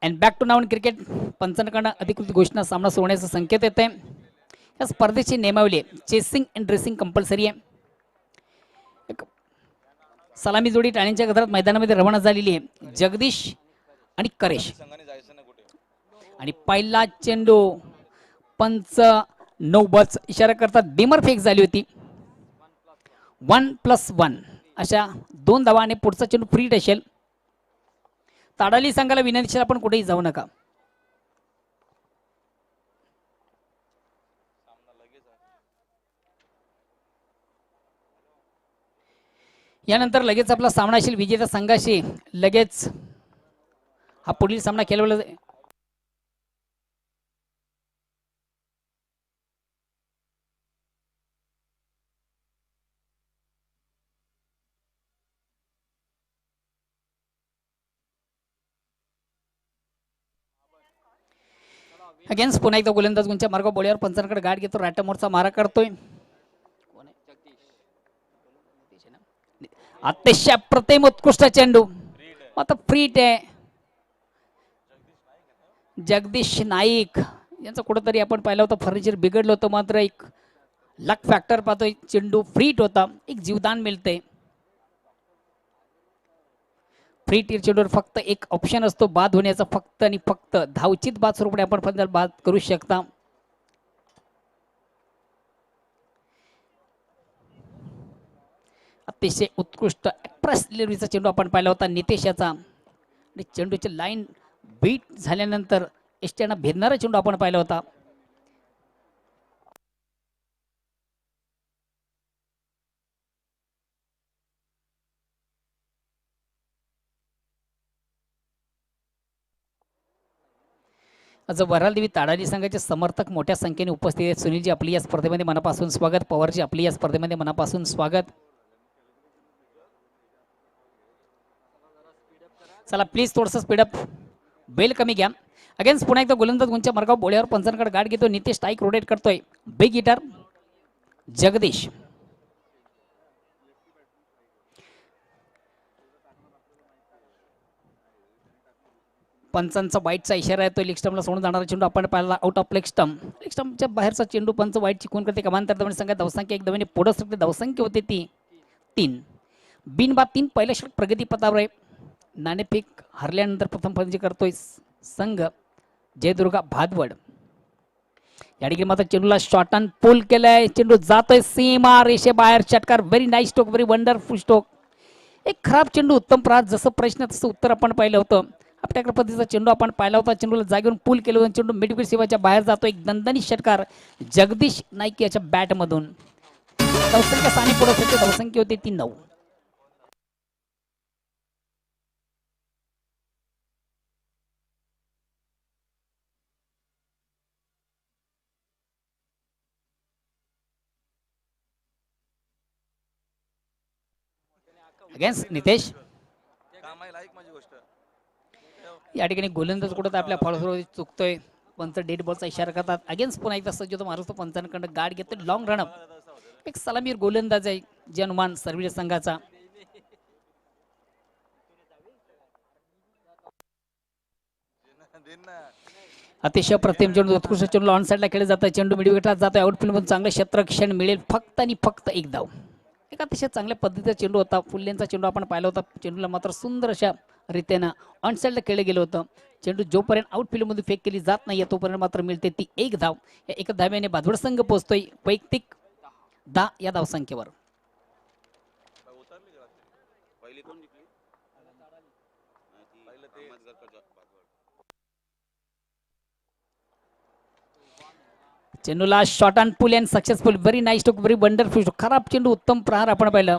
And back to नाऊन cricket. पंचांकडनं अधिकृत घोषणा सामना सुरू होण्याचा संकेत येत आहे. या स्पर्धेची नियमावली आहे. चेसिंग अँड ड्रेसिंग कंपल्सरी आहे. सलामी जोडी टाळ्यांच्या गजरात मैदानामध्ये रवाना झालेली आहे. जगदीश आणि करेश. आणि पहिला चेंडू पंच 9 बस इशारा करतात. डिमर फेक झाली होती. 1+1 अशा 2 धावाने पुढचा चेंडू फ्री असेल. ताडाली संघाला विनंती, आपण कुठेही जाऊ नका. यानंतर लगेच आपला सामना असेल विजेत्या संघाशी. लगेच हा पुढील सामना खेळवला जाईल. अगेन्स्ट पुन्हा एकदा गोलंदाज गुंच्या मार्ग बोळ्यावर पंचांकडे गाठ घेतो. राटा मोरचा मारा करतोय. अतिशय प्रतिम उत्कृष्ट चेंडू. आता फ्रीट आहे. जगदीश नाईक यांचं कुठंतरी आपण पाहिलं होतं फर्निचर बिघडलं होतं, मात्र एक लक फॅक्टर पाहतोय. चेंडू फ्रीट होता. एक जीवदान मिळते. फ्री टीर चेंडूवर फक्त एक ऑप्शन असतो बाद होण्याचा, फक्त आणि फक्त धावचित बाद स्वरूपाने आपण फक्त बाद करू शकता. अतिशय उत्कृष्ट एक्सप्रेस डिलिव्हरीचा चेंडू आपण पाहिला होता नितेश याचा. आणि चेंडूची लाईन बीट झाल्यानंतर एसटीना भेदणारा चेंडू आपण पाहिला होता. आज वरालदेवी ताडाली संघाचे समर्थक मोठ्या संख्येने उपस्थित आहेत. सुनीलजी आपली या स्पर्धेमध्ये मनापासून स्वागत. पवारजी आपली या स्पर्धेमध्ये मनापासून स्वागत. चला प्लीज थोडंसं स्पीडअप, बेल कमी घ्या. अगेन्स्ट पुन्हा एकदा गोलंदाज गुंच्या मार्गावर बोळ्यावर पंचांकडे गाठ घेतो. नितेश स्ट्राईक रोटेट करतोय. Big hitter Jagdish. पंचांचा वाईटचा इशारा येतो. लेग स्टंपला सोडून जाणारा चेंडू आपण पाहिला out of leg stump. Leg स्टंपच्या बाहेरचा चेंडू पंच वाईट चिकून करते. कमांतर धावणे संघात धावसंख्या 1 धावेने पुढे सरकते. धावसंख्या होते ती 3. बिनबाद 3 पहिल्या षटक प्रगतीपथावर आहे. नाणेफेक हरल्यानंतर प्रथम फलंदाजी करतोय संघ जयदुर्गा भादवड. या ठिकाणी मात्र चेंडूला शॉर्ट अँड पुल केलाय. चेंडू जातोय सीमा रेषेबाहेर. षटकार. Very nice stroke, very wonderful stroke. एक खराब चेंडू उत्तम प्रहार. जसं प्रश्न तसं उत्तर आपण पाहिलं होतं. आपल्या पद्धतीचा चेंडू आपण पाहिला होता. चेंडूला जागेवरून पूल केलं होतं. चेंडू मिडविकेट सीमाच्या बाहेर जातो. एक दणदणीत षटकार जगदीश नाईक याच्या बॅट मधून. धावसंख्या साने पुढे सरकते. धावसंख्या होती ती 9. अगेन्स्ट नितेश. या ठिकाणी गोलंदाज कुठं आपल्या फळसर चुकतोय. पंच डेड बॉलचा इशारा करतात. अगेन्स्ट पुन्हा एकदा सज्ज होतो मारुतो. पंचांकडे गाठ घेतो. Long run-up. एक सलामीर गोलंदाज आहे जनमान सर्विल संघाचा. अतिशय प्रतिम चेंडू. उत्कृष्ट चेंडू ऑन साईडला खेळला जातं. चेंडू मिडविकेटला जातोय. आउटफील्ड मधून चांगलं क्षेत्ररक्षण मिळेल. फक्त आणि फक्त एक धाव. एक अतिशय चांगल्या पद्धतीचा चेंडू होता. फुल्लेंचा चेंडू आपण पाहिला होता. चेंडूला मात्र सुंदर अशा रीतीनं ऑन साईडला खेळलं गेलं होतं. चेंडू जोपर्यंत आउटफील्ड मध्ये फेक केली जात नाहीये तोपर्यंत मात्र मिळते ती 1 धाव. या 1 धाव्याने भादवड संघ पोहोचतोय वैयक्तिक 10 या धावसंख्येवर. चेंडूला short and pull and successful. Very nice stroke, very wonderful. खराब चेंडू उत्तम प्रहार आपण पाहिलं.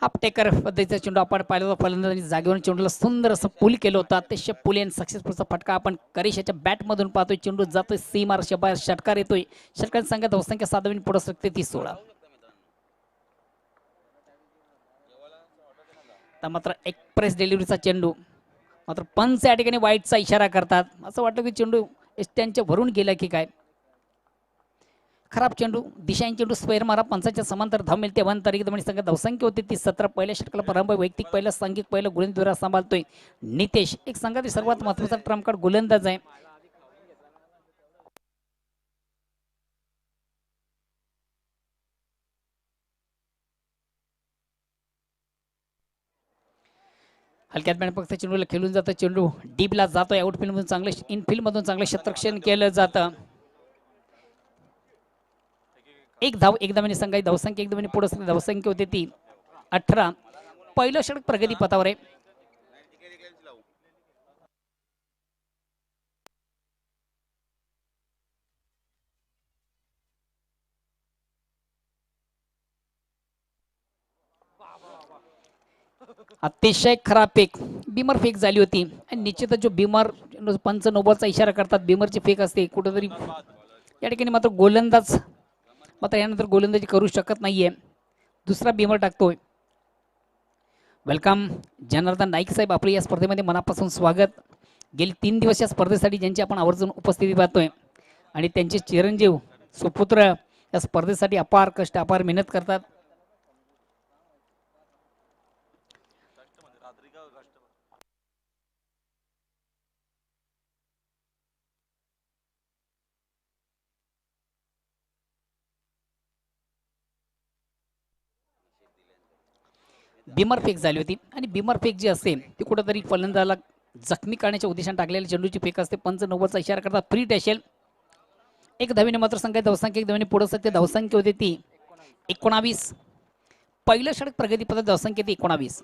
आपटेकर पद्धतीचा चेंडू आपण पाहिला होता. फलंदाजांनी जागेवरून चेंडूला सुंदर असं पुल केलं होतं. अतिशय पुल अँड सक्सेसफुलचा फटका आपण करिशाच्या बॅट मधून पाहतोय. चेंडू जातोय सीमा रेषेबाहेर. षटकार येतोय. षटकार संघात धावसंख्या 7 धावांनी पुढे सरकते ती 16. तर मात्र एक्सप्रेस डिलिव्हरीचा चेंडू, मात्र पंच या ठिकाणी वाईटचा इशारा करतात. असं वाटतं की चेंडू एसट्यांच्या भरून गेला की काय. खराब चेंडू, दिशांनी चेंडू स्क्वेअर मारा, पंचाच्या समांतर धाव मिळते. 1 तारीख दमणी संघ धावसंख्या होती ती 17. पहिल्या षटकाला प्रारंभ, वैयक्तिक पहिलं, सांघिक पहिलं, गोलंदाज सांभाळतोय नितेश. एक संघातील सर्वात महत्वाचा ट्रम्प कार्ड गोलंदाज आहे. हलक्यात बॅट पक्ष चेंडूला खेळून जातं, चेंडू डीपला जातोय. आउटफील्ड मधून चांगलं, इनफील्ड मधून चांगलं क्षेत्ररक्षण केलं जातं. एक धाव, एक धावाने संघाची धावसंख्या, एक धावाने पुढे धावसंख्या होती ती 18. पहिलं षटक प्रगती पथावर आहे. अतिशय खराब फेक, बिमर फेक झाली होती आणि निश्चितच जो बिमर पंच नोबलचा इशारा करतात, बिमरची फेक असते कुठेतरी या ठिकाणी. मात्र गोलंदाज मात्र यानंतर गोलंदाजी करू शकत नाहीये. दुसरा बिमर टाकतोय. वेलकम जनार्दन नाईक साहेब, आपलं या स्पर्धेमध्ये मनापासून स्वागत. गेली 3 दिवस या स्पर्धेसाठी ज्यांची आपण आवर्जून उपस्थिती पाहतोय आणि त्यांचे चिरंजीव सुपुत्र या स्पर्धेसाठी अपार कष्ट, अपार मेहनत करतात. बिमर फेक झाली होती आणि बिमर फेक जी असते ती कुठेतरी फलंदाजाला जखमी करण्याच्या उद्देशाने टाकलेली चेंडूची फेक असते. पंच 90चा इशारा करतात, फ्री टॅशेल. एक धावीने मात्र संघाची धावसंख्या, एक धावीने पुढे सत्य धावसंख्या होती ती 19. पहिलं षटक प्रगती पथात धावसंख्या ती 19.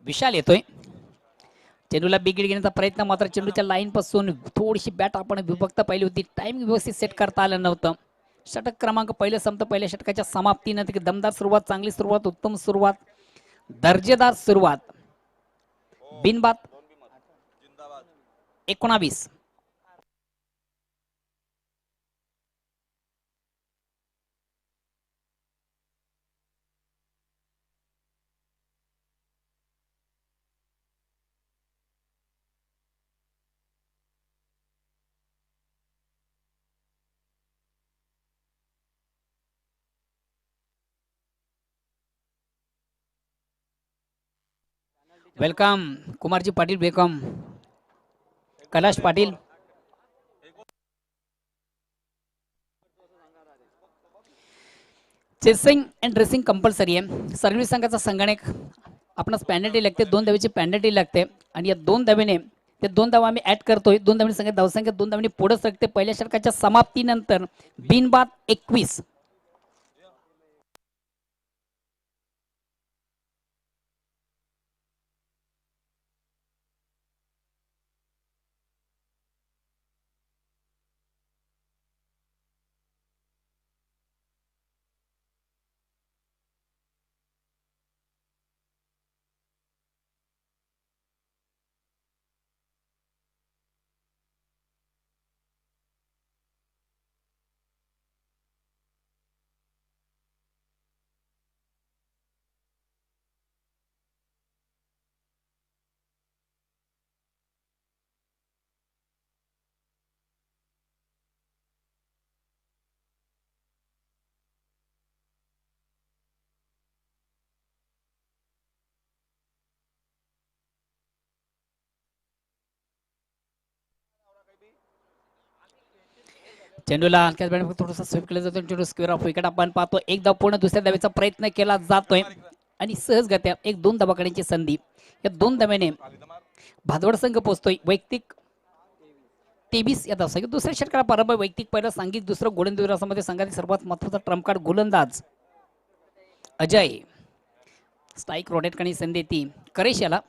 विशाल येतोय. चेंडूला बिगिड घेण्याचा प्रयत्न, मात्र चेंडूच्या लाईन पासून थोडीशी बॅट आपण विभक्त पाहिली होती. टाइमिंग व्यवस्थित सेट करता आलं नव्हतं. षटक क्रमांक पहिलं संपतं. पहिल्या षटकाच्या समाप्तीनंतर दमदार सुरुवात, चांगली सुरुवात, उत्तम सुरुवात, दर्जेदार सुरुवात. बिनबाद 19. Welcome Kumarji Patil, welcome Kailash Patil. Chasing and dressing compulsory आहे. सर्व्हिस संघाचा संगणक आपणास पेनल्टी लागते, 2 धावेची पेनल्टी लागते आणि या 2 धावेने ते 2 धावा आम्ही ऍड करतोय. 2 धावेने संघाची धावसंख्या 2 धावेने पुढे सरकते. पहिल्या षटकाच्या समाप्तीनंतर बिनबाद 21. चेंडूला हलक्यात बॅट थोडासा स्वीप केला जातो. चेंडू स्क्वेअर ऑफ विकेट आपण पाहतो. एक धाव पूर्ण, दुसऱ्या धावेचा प्रयत्न केला जातोय आणि सहजगत्या 1-2 धावा काढण्याची संधी. या 2 धाव्याने भादवड संघ पोहोचतोय. वैयक्तिक 23 या धावसंख्या. दुसऱ्या षटकाला प्रारंभ, वैयक्तिक पहिलं, सांघिक दुसरं, गोलंदाजामध्ये संघातील सर्वात महत्वाचा ट्रम्प कार्ड गोलंदाज अजय. स्ट्राईक रोटेट करण्याची संधी ती करेश याला.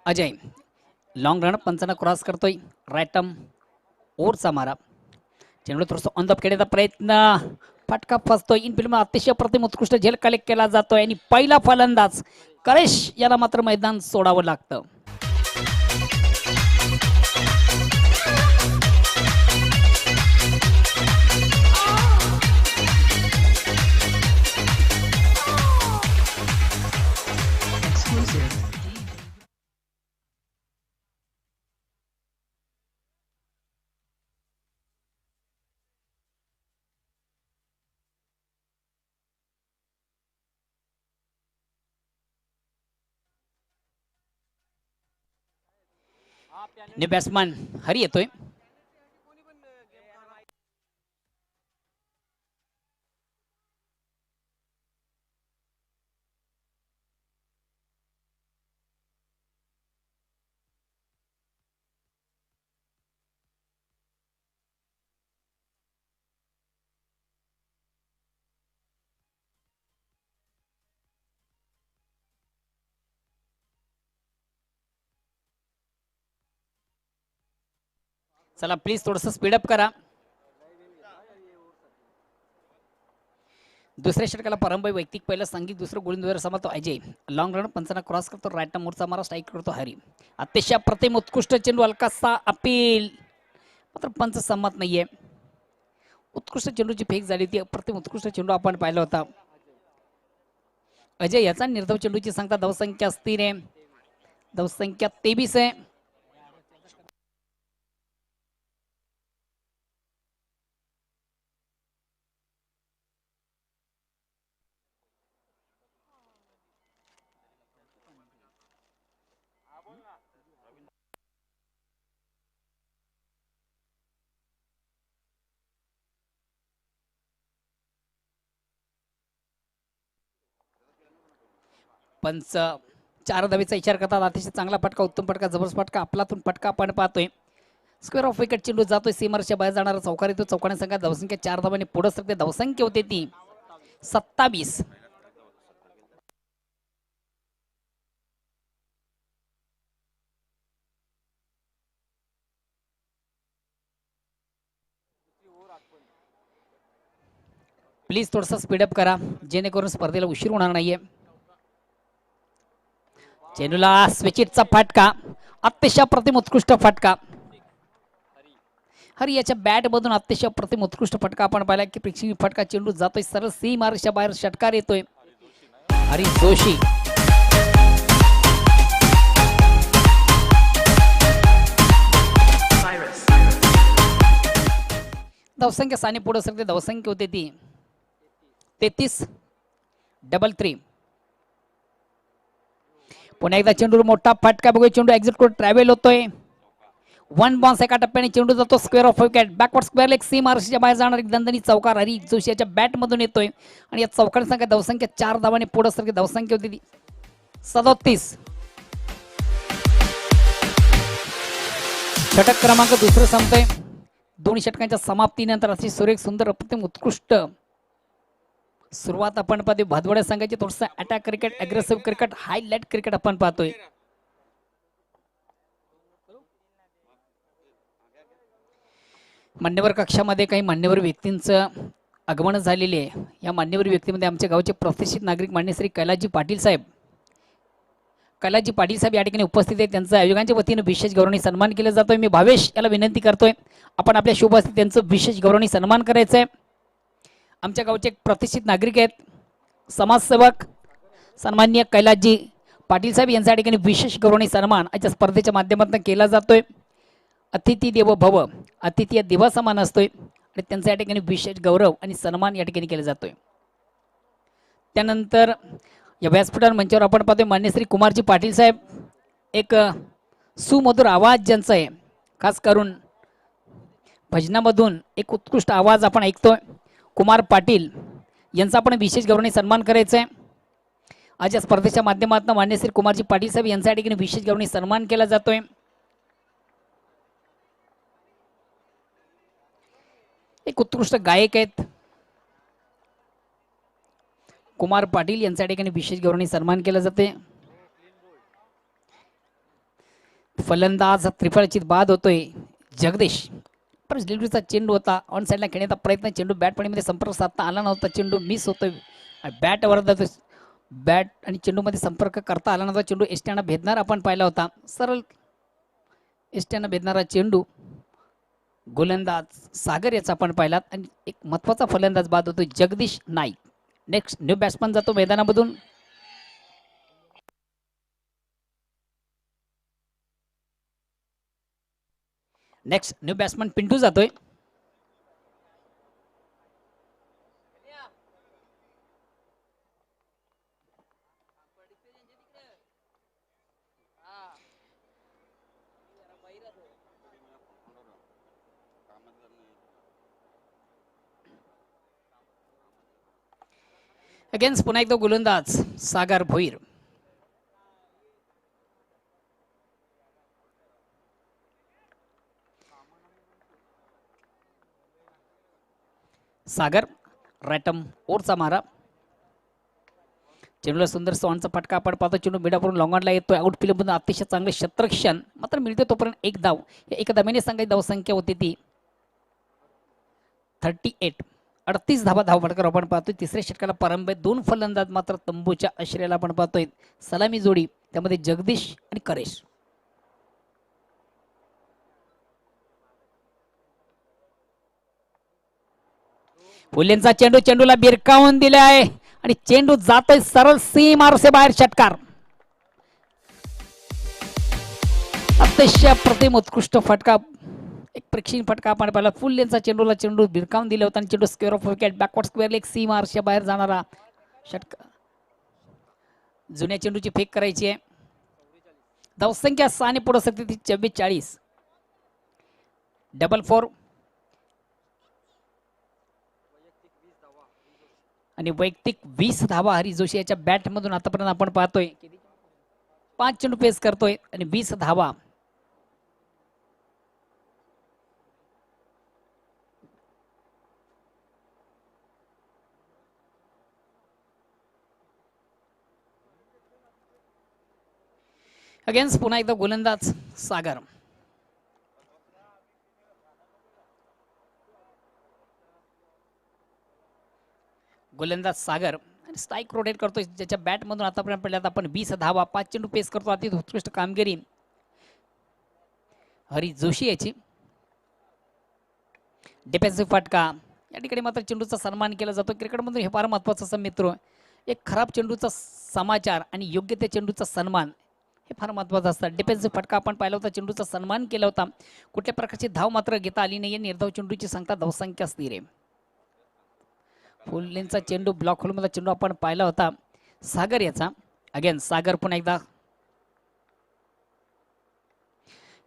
अजय लॉंग रन, पंचांना क्रॉस करतोय. रायटम ओरचा मारा. चेंडू थोडंसं ऑन द खेळण्याचा प्रयत्न, फटका फसतोय. इनफिल्ड अतिशय प्रतिम उत्कृष्ट झेल कलेक्ट केला जातोय आणि पहिला फलंदाज कलेश याला मात्र मैदान सोडावं लागतं. न्यू बॅट्समन हरी येतोय. चला प्लीज थोडस स्पीडअप करा. दुसऱ्या षटकाला परंबई वैयक्तिक पहिलं संगीत, दुसरं गोलंदाज समातो अजय. लॉंग रन पंचांना क्रॉस करतो, राईट मोरचा मारा स्ट्राईक करतो हरी. अतिशय प्रतिम उत्कृष्ट चेंडू, हलकासा अपील मात्र पंच संमत नाहीये. उत्कृष्ट चेंडूची फेक झाली ती अप्रतिम उत्कृष्ट चेंडू आपण पाहिला होता. अजय याचा निर्धाव चेंडूची सांगता धावसंख्या स्थिर आहे, धावसंख्या 23 आहे. पंच 4 धावेचा विचार करतात. अतिशय चांगला फटका, उत्तम फटका, जबरदस्त फटका, आपलातून फटका आपण पाहतोय. स्क्वेअर ऑफ विकेट चेंडू जातोय सीमारच्या बाहेर जाणारा चौकार येतो. चौकाने संघात धावसंख्या 4 धावांनी पुढे सरते. धावसंख्या होते ती 27. प्लीज थोडसा स्पीडअप करा जेणेकरून स्पर्धेला उशीर होणार नाहीये. चेंडूला स्विचिटचा फटका, अतिशय प्रतिम उत्कृष्ट फटका. हरी याच्या बॅट मधून अतिशय प्रतिम उत्कृष्ट फटका आपण पाहिला की प्रेक्षणीय फटका. चेंडू जातोय सरळ सीमारेषेच्या बाहेर, षटकार येतोय. हरी जोशी धावसंख्या साने पुढे सरते. धावसंख्या होते ती 33. 3-3. पुन्हा एकदा चेंडूवर मोठा फटका बघूया. चेंडू एक्झिट करून ट्रॅव्हल होतोय. 1 बॉन्स एका टप्प्याने चेंडू जातो square off wicket. Backward square leg सीमारेषेच्या बाहेर जाणार एक दणदणीत चौकार हरी जोशी याच्या बॅट मधून येतोय आणि या चौकाने संख्या धावसंख्या 4 धावांनी पुढे सरते. धावसंख्या होती ती 37. षटक क्रमांक दुसरं संपतंय. दोन्ही षटकांच्या समाप्तीनंतर अशी सुरेख सुंदर अप्रतिम उत्कृष्ट सुरुवात आपण पाहतोय. भादवड्या संघाची थोडस attack cricket, aggressive cricket, highlight cricket आपण पाहतोय. मान्यवर कक्षामध्ये काही मान्यवर व्यक्तींचं आगमन झालेले आहे. या मान्यवर व्यक्तीमध्ये आमच्या गावचे प्रतिष्ठित नागरिक मान्य श्री कैलासजी पाटील साहेब. कैलासजी पाटील साहेब या ठिकाणी उपस्थित आहेत. त्यांचं आयोजकांच्या वतीने विशेष गौरवणी सन्मान केला जातोय. मी भावेश याला विनंती करतोय आपण आपल्या शुभ हस्ते त्यांचं विशेष गौरवणी सन्मान करायचं आहे. आमच्या गावचे एक प्रतिष्ठित नागरिक आहेत, समाजसेवक सन्माननीय कैलासजी पाटील साहेब यांच्या ठिकाणी विशेष गौरवणी सन्मान आजच्या स्पर्धेच्या माध्यमातून केला जातोय. अतिथी देवो भव, अतिथी या देवा समान असतोय आणि त्यांच्या या ठिकाणी विशेष गौरव आणि सन्मान या ठिकाणी केला जातोय. त्यानंतर या व्यासपीठावर मंचावर आपण पाहतोय मान्य श्री कुमारजी पाटील साहेब. एक सुमधुर आवाज ज्यांचा आहे, खास करून भजनामधून एक उत्कृष्ट आवाज आपण ऐकतोय. कुमार पाटील यांचा आपण विशेष गौरवणी सन्मान करायचा आहे. आज या स्पर्धेच्या माध्यमातून मान्य श्री कुमारजी पाटील साहेब यांच्या ठिकाणी विशेष गौरवणी सन्मान केला जातोय. एक उत्कृष्ट गायक आहेत कुमार पाटील यांच्या ठिकाणी विशेष गौरवणी सन्मान केला जाते. फलंदाज त्रिफळचित बाद होतोय जगदीश अप्रोच डिलिव्हरीचा चेंडू होता, ऑन साईडला खेळण्याचा प्रयत्न, चेंडू बॅटपणीमध्ये संपर्क साधता आला नव्हता, चेंडू मिस होतोय आणि बॅटवर जातो, बॅट आणि चेंडूमध्ये संपर्क करता आला नव्हता, चेंडू एसट्यानं भेदणार आपण पाहिला होता, सरळ एसट्यानं भेदणारा चेंडू गोलंदाज सागर याचा आपण पाहिलात आणि एक महत्वाचा फलंदाज बाद होतो Jagdish Naik. Next new batsman जातो मैदानामधून. नेक्स्ट न्यू बॅट्समन पिंटू जातोय. अगेन्स्ट पुन्हा एकदा गोलंदाज सागर भोईर. सागर रॅटम ओरचा मारा, चेंडूला सुंदर सॉनचा फटका आपण पाहतो, चेंडू मिडावरून लॉंगॉनला येतोय, आउटफील्ड मधून अतिशय चांगले क्षेत्ररक्षण मात्र मिळते तोपर्यंत एक धाव. एका धावेने सांगायची धावसंख्या होती ती 38. 38 धावा धाव फटकार आपण पाहतोय. तिसऱ्या षटकाला प्रारंभ, दोन फलंदाज मात्र तंबूच्या आश्रयाला आपण पाहतोय, सलामी जोडी त्यामध्ये जगदीश आणि करेश. फुलेंचा चेंडू, चेंडूला बिरकावून दिले आहे आणि चेंडू जातोय सरळ सीमारसे बाहेर, षटकार. अतिशय प्रतिम उत्कृष्ट फटका, एक प्रेक्षणीय फटका आपण पाहिला. फुल लेनचा चेंडूला चेंडू भिरकावून दिला होता आणि चेंडू square off wicket backward square leg सीमारच्या बाहेर जाणारा षटकार. जुन्या चेंडूची फेक करायची आहे. धावसंख्या 6 आणि पुढे सध्या ती 44. डबल 4 आणि वैयक्तिक 20 धावा हरी जोशी याच्या बॅट मधून आतापर्यंत आपण पाहतोय. 5 चेंडू पेस करतोय आणि 20 धावा. अगेन्स्ट पुन्हा एकदा गोलंदाज सागर. गोलंदाज सागर स्ट्राईक रोटेट करतोय, ज्याच्या बॅट मधून आतापर्यंत पडल्यात आपण 20 धावा, 5 चेंडू पेस करतो. अति उत्कृष्ट कामगिरी हरी जोशी याची. डिफेन्सिव्ह फटका, या ठिकाणी मात्र चेंडूचा सन्मान केला जातो. क्रिकेटमधून हे फार महत्वाचं असं मित्र, एक खराब चेंडूचा समाचार आणि योग्य त्या चेंडूचा सन्मान हे फार महत्वाचं असतं. डिफेन्सिव्ह फटका आपण पाहिला होता, चेंडूचा सन्मान केला होता. कुठल्या प्रकारची धाव मात्र घेता आली नाहीये. निर्धाव चेंडूची संख्या धावसंख्या स्थिर आहे. फुल लेनचा चेंडू, ब्लॉक होल मधला चेंडू आपण पाहिला होता सागर याचा. अगेन सागर पुन्हा एकदा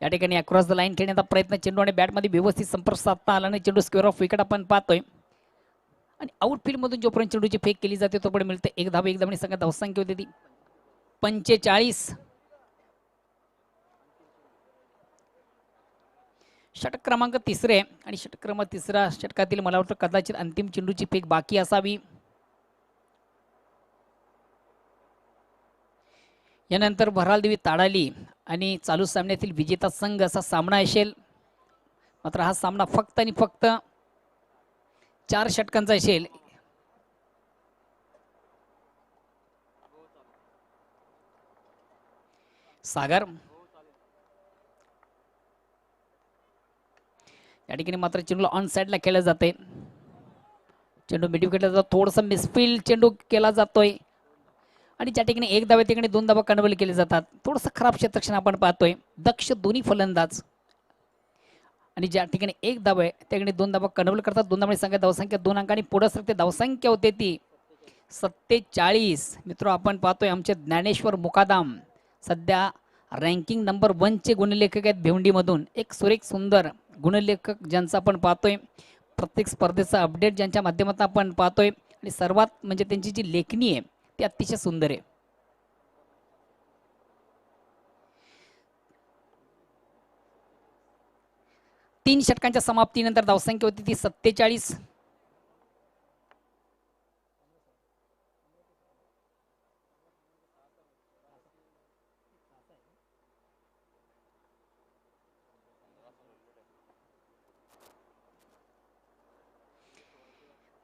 या ठिकाणी अक्रॉस द लाईन खेळण्याचा प्रयत्न, चेंडू आणि बॅटमध्ये व्यवस्थित संपर्क साधता आला नाही, चेंडू स्क्वेअर ऑफ विकेट आपण पाहतोय. आणि आउटफील्ड मधून जोपर्यंत चेंडूची फेक केली जाते तोपर्यंत मिळते एक धाव. एक धावणी संख्या धावसंख्या होती ती 45. षटक क्रमांक तिसरे आणि षटक क्रमांक तिसरा षटकातील मला वाटतं कदाचित अंतिम चेंडूची फेक बाकी असावी. यानंतर भरालदेवी ताडाली आणि चालू सामन्यातील विजेता संघ असा सामना असेल. मात्र हा सामना फक्त आणि फक्त 4 षटकांचा असेल. सागर या ठिकाणी मात्र चेंडूला ऑन साइडला खेळला जाते. चेंडू मिड विकेटला जातो, थोडासा मिसफील्ड चेंडू केला जातोय आणि ज्या ठिकाणी एक धाव ठिकाणी 2 धावा कन्व्हर्ट केले जातात. थोडंसं खराब क्षेत्ररक्षण आपण पाहतोय. दक्ष दोन्ही फलंदाज आणि ज्या ठिकाणी एक धाव आहे त्या ठिकाणी 2 धावा कन्व्हर्ट करतात. 2 धावांनी संख्या धावसंख्या 2 अंकांनी पुढे सरते. धावसंख्या होते ती 47. मित्र आपण पाहतोय आमचे ज्ञानेश्वर मुकादाम सध्या रँकिंग नंबर 1 चे गुणलेखक आहेत भिवंडीमधून. एक सुरेख सुंदर गुणलेखक ज्यांचा आपण पाहतोय. प्रत्येक स्पर्धेचा अपडेट ज्यांच्या माध्यमातून आपण पाहतोय आणि सर्वात म्हणजे त्यांची जी लेखणी आहे ती अतिशय सुंदर आहे. तीन षटकांच्या समाप्तीनंतर धावसंख्या होती ती 47.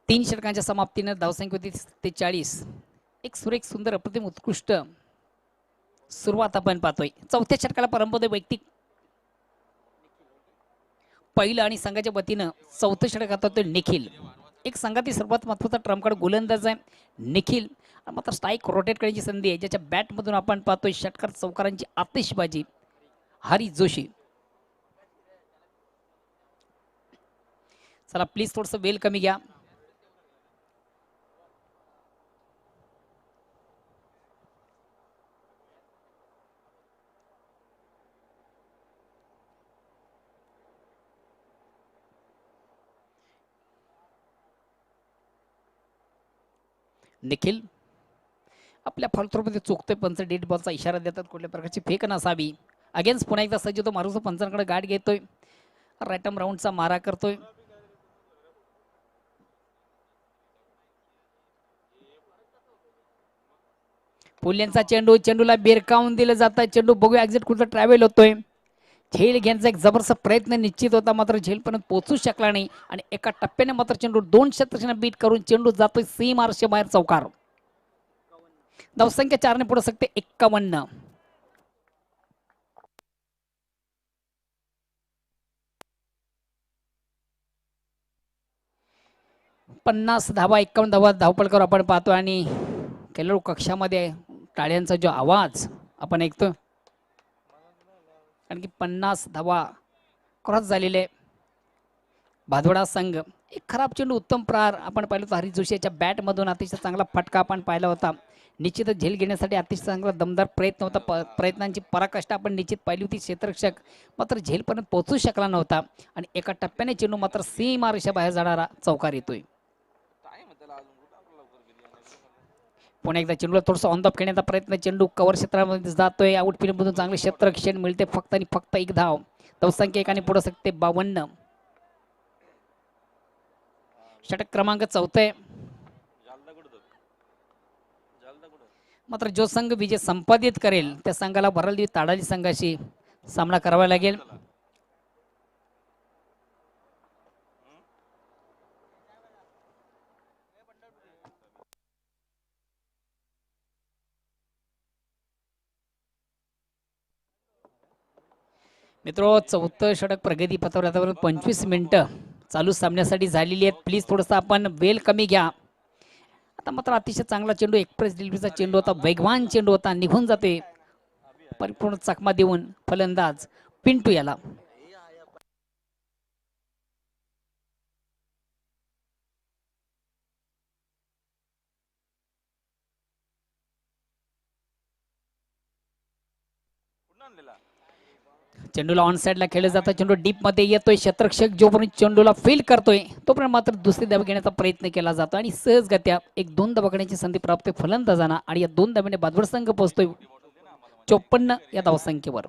तीन षटकांच्या समाप्तीनं धावसंख्या होती 43. एक सुरेख सुंदर अप्रतिम उत्कृष्ट सुरुवात आपण पाहतोय. चौथ्या षटकाला परंपरे वैयक्तिक पहिलं आणि संघाच्या वतीनं चौथं षटक हाताळतोय निखिल. एक संघातील सर्वात महत्वाचा ट्रम्प कार्ड गोलंदाज आहे निखिल. मात्र स्ट्राईक रोटेट करण्याची संधी आहे, ज्याच्या बॅटमधून आपण पाहतोय षटकार चौकारांची आतिषबाजी हरी जोशी. चला प्लीज थोडस वेल कमी घ्या. निखिल आपल्या फॉलथ्रोमध्ये चुकतोय. पंच डेड बॉलचा इशारा देतात, कुठल्या प्रकारची फेक नसावी. अगेन्स्ट पुन्हा एकदा सज्ज होतो मारुस पंचांकडे गाठ घेतोय. राईटम राऊंडचा मारा करतोय. पुल्यांचा चेंडू, चेंडूला बेरकावून दिलं जातं. चेंडू बघूया एक्झिट कुठं ट्रॅव्हल होतोय. झेल घेण्याचा एक जबरदस्त प्रयत्न निश्चित होता, मात्र झेलपर्यंत पोहोचू शकला नाही आणि एका टप्प्याने मात्र चेंडू 2 क्षेत्रक्षण बीट करून चेंडू जातोय सीमारच्या बाहेर चौकार. धावसंख्या 4 ने पुढे सकते 51. 50 धावा 51 धावा धावपळकर आपण पाहतो आणि खेळाडू कक्षामध्ये टाळ्यांचा जो आवाज आपण ऐकतो. आणखी 50 धावा क्रॉस झालेले. भादोडा संघ एक खराब चेंडू उत्तम प्रहार आपण पाहिलं होतं. हरी जोशी याच्या बॅटमधून अतिशय चांगला फटका आपण पाहिला होता. निश्चितच झेल घेण्यासाठी अतिशय चांगला दमदार प्रयत्न होता. प्रयत्नांची पराकाष्ठा आपण निश्चित पाहिली होती. क्षेत्ररक्षक मात्र झेलपर्यंत पोहोचू शकला नव्हता आणि एका टप्प्याने चेंडू मात्र सीमा रेषेबाहेर जाणारा चौकार येतोय. पुन्हा एकदा चेंडूला थोडंसं ऑन द खेळण्याचा प्रयत्न. चेंडू कव्हर क्षेत्रामध्ये जातोय. आउटफील्ड मधून चांगले क्षेत्ररक्षण मिळते. फक्त आणि फक्त एक धाव. धावसंख्या एकाने पुढे सकते 52. षटक क्रमांक 4. मात्र जो संघ विजय संपादित करेल त्या संघाला भरल ताडाली संघाशी सामना करावा लागेल. मित्रो चौथं षटक प्रगती पथावर आतापर्यंत 25 मिनिटं चालू सामन्यासाठी झालेली आहेत. प्लीज थोडंसं आपण वेल कमी घ्या. आता मात्र अतिशय चांगला चेंडू एक्सप्रेस डिलिव्हरीचा चेंडू होता. वेगवान चेंडू होता. निघून जाते परिपूर्ण चकमा देऊन फलंदाज पिंटू याला. चेंडूला ऑन साइडला खेळलं जातं. चेंडू डीप मध्ये येतोय. क्षेत्ररक्षक जोपर्यंत चेंडूला फील करतोय तोपर्यंत मात्र दुसरी धाव घेण्याचा प्रयत्न केला जातो आणि सहजगत्या एक 2 धावा घेण्याची संधी प्राप्त फलंदाजांना आणि या 2 धावांनी बादवड संघ पोहोचतोय 54 या धावसंख्येवर.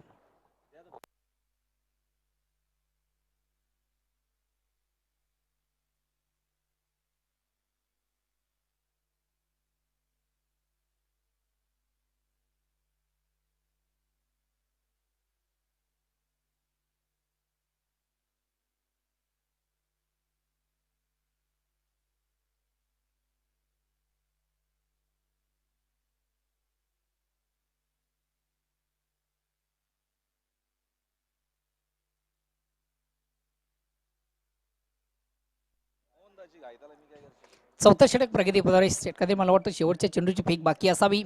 चौथं षटक प्रगती पथावर षटकातील मला वाटतं शेवटच्या चेंडूची फेक बाकी असावी.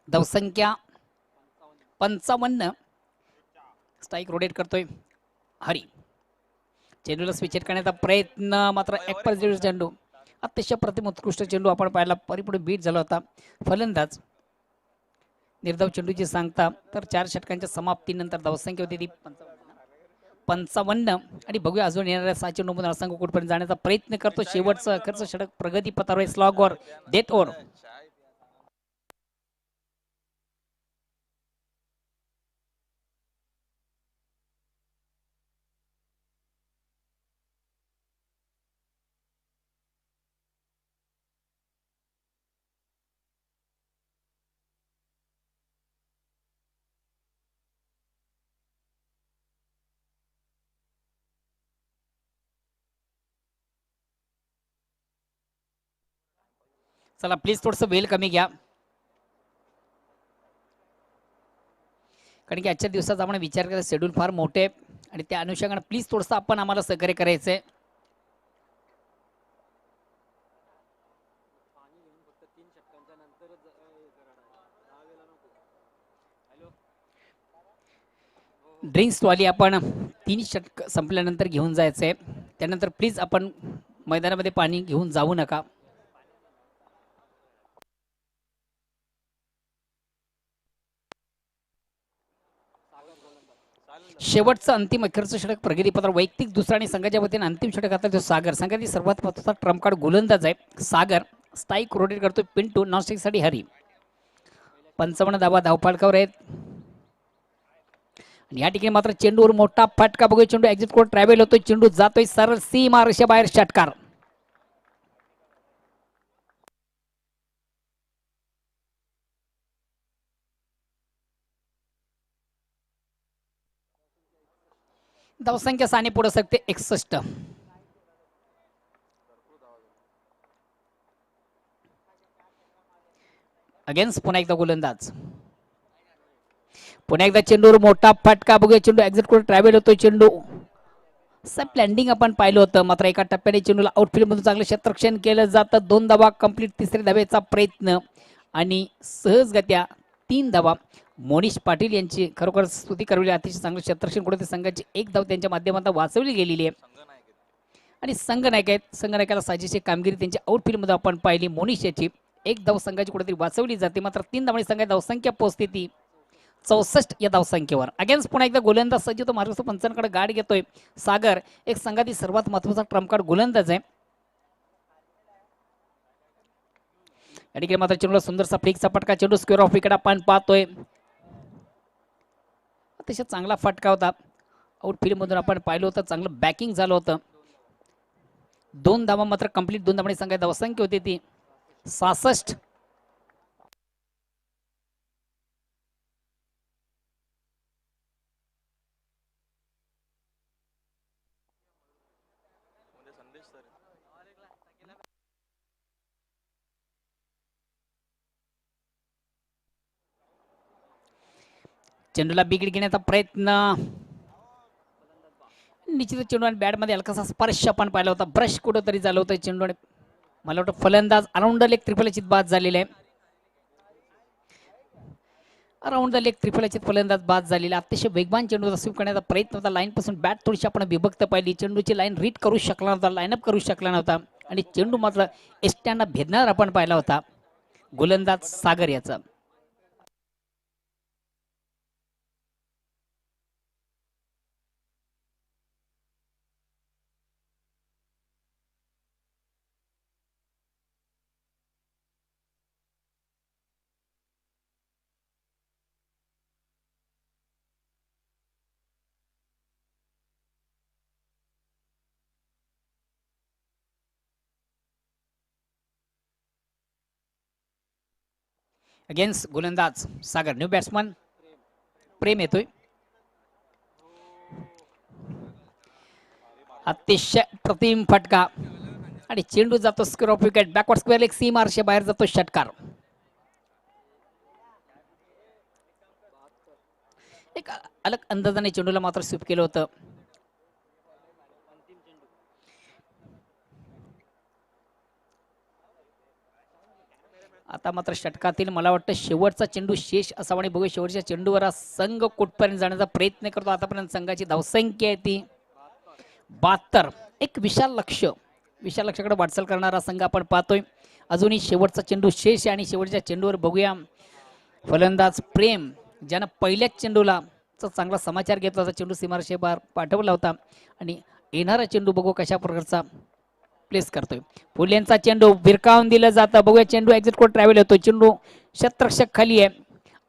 धावसंख्या 55. स्ट्राईक रोटेट करतोय हरी. चेंडूला स्विच करण्याचा प्रयत्न मात्र एक्सप्रेस चेंडू अतिशय प्रतिम उत्कृष्ट चेंडू आपण पाहिला. परिपूर्ण बीट झाला होता. फलंदाज निर्धाव चेंडूची सांगता तर 4 षटकांच्या समाप्तीनंतर धावसंख्या होती ती 55 आणि बघूया अजून येणाऱ्या 6 चेंडूमधून संघ कुठपर्यंत जाण्याचा प्रयत्न करतो. शेवटचं खर्च षटक प्रगती पथावर स्लॉग ओव्हर डेथ ओव्हर. चला प्लीज थोडंसं वेल कमी घ्या, कारण की आजच्या दिवसाचा आपण विचार करायचा शेड्यूल फार मोठे आणि त्या अनुषंगाने प्लीज थोडंसं आपण आम्हाला सहकार्य करायचंय. ड्रिंक्सवाली आपण 3 षटक संपल्यानंतर घेऊन जायचंय, त्यानंतर प्लीज आपण मैदानामध्ये पाणी घेऊन जाऊ नका. शेवटचं अंतिम अखेरचं षटक प्रगतीपत्र वैयक्तिक दुसरा आणि संघाच्या वतीने अंतिम षटक आता तो सागर. संघातील सर्वात महत्त्वाचा ट्रम्प कार्ड गोलंदाज आहे सागर. स्ट्राईक रोटेट करतोय पिंटू, नॉन स्ट्राईकसाठी हरी. 55 धावा धावफलकावर आहेत आणि या ठिकाणी मात्र चेंडूवर मोठा फटका बघूया. चेंडू एक्झिट कोर्ट ट्रॅव्हल होतोय, चेंडू जातोय सरळ सीमा रेषेबाहेर, षटकार. धावसंख्या साने पुढे सकते 61. अगेन्स्ट पुन्हा एकदा गोलंदाज. पुन्हा एकदा चेंडूवर मोठा फटका बघूया. चेंडू एक्झिट कोर्ट ट्रॅव्हल होतोय, चेंडू सब लँडिंग आपण पाहिलं होतं, मात्र एका टप्प्याने चेंडूला आउटफील्ड मधून चांगलं क्षेत्ररक्षण केलं जातं. 2 धावा कंप्लीट, तिसऱ्या धावेचा प्रयत्न आणि सहजगत्या 3 धावा. मोनिश पाटील यांची खरोखर स्तुती करवली, अतिशय चांगलं क्षेत्ररक्षण कुठे संघाची 1 धाव त्यांच्या माध्यमातून वाचवली गेलेली आहे आणि संघनायक आहेत. संघनायकाला साजेशी कामगिरी त्यांच्या आउटफील्ड मध्ये आपण पाहिली. मोनिश याची 1 धाव संघाची कुठेतरी वाचवली जाते, मात्र 3 धावांनी संघाची धावसंख्या पोहोचते ती 64 या धावसंख्येवर. अगेन्स्ट पुन्हा एकदा गोलंदाज सज्ज तो मार्गस्थ पंचांकडे गाड घेतोय सागर. एक संघातील सर्वात महत्वाचा ट्रम्प कार्ड गोलंदाज आहे. या ठिकाणी मात्र चेंडूला सुंदरसा फ्लिकचा फटका, चेंडू स्क्वेअर ऑफ विकेट आपण पाहतोय. अतिशय चांगला फटका होता, आउटफील्ड मधून आपण पाहिलं होतं, चांगलं बॅकिंग झालं होतं. 2 धावा मात्र कंप्लीट, 2 धावांनी संघाची धावसंख्या होती ती 66. चेंडूला बिगड घेण्याचा प्रयत्न, निश्चितच चेंडू आणि बॅट मध्ये हलकासा स्पर्श आपण पाहिला होता, ब्रश कुठंतरी झालं होतं चेंडू. मला वाटतं फलंदाज अराउंड द लेग त्रिफलचित बाद झालेले आहे. अराउंड द लेग त्रिफलचित फलंदाज बाद झालेला. अतिशय वेगवान चेंडूचा स्वीप करण्याचा प्रयत्न होता. लाईन पासून बॅट थोडीशी आपण विभक्त पाहिली. चेंडूची लाईन रीड करू शकला नव्हता, लाईनअप करू शकला नव्हता आणि चेंडू मात्र एस्ट्यांना भेदणार आपण पाहिला होता. गोलंदाज सागर याचा. अगेन्स्ट गोलंदाज सागर. न्यू बॅट्समन प्रेम येतोय. अतिशय प्रतिम फटका आणि चेंडू जातो square off wicket, backward square leg सीमा मार्शे बाहेर जातो, षटकार. एक अलग अंदाजाने चेंडूला मात्र स्वीप केलं होतं. आता मात्र षटकातील मला वाटतं शेवटचा चेंडू शेष असावा आणि बघू शेवटच्या चेंडूवर हा संघ कुठपर्यंत जाण्याचा प्रयत्न करतो. आतापर्यंत संघाची धावसंख्या आहे ती 72. एक विशाल लक्ष्याकडे वाटचाल करणारा संघ आपण पाहतोय. अजूनही शेवटचा चेंडू शेष आहे आणि शेवटच्या चेंडूवर बघूया फलंदाज प्रेम, ज्यानं पहिल्याच चेंडूला चांगला समाचार घेतला होता, चेंडू सीमारेषे बाहेर पाठवला होता आणि येणारा चेंडू बघू कशा प्रकारचा प्लेस करतोय. फुलेंचा चेंडू भिरकावून दिलं जातं, बघूया चेंडू एक्झिट कोर्ट ट्रॅव्हल होतो, चेंडू क्षेत्ररक्षक खाली आहे,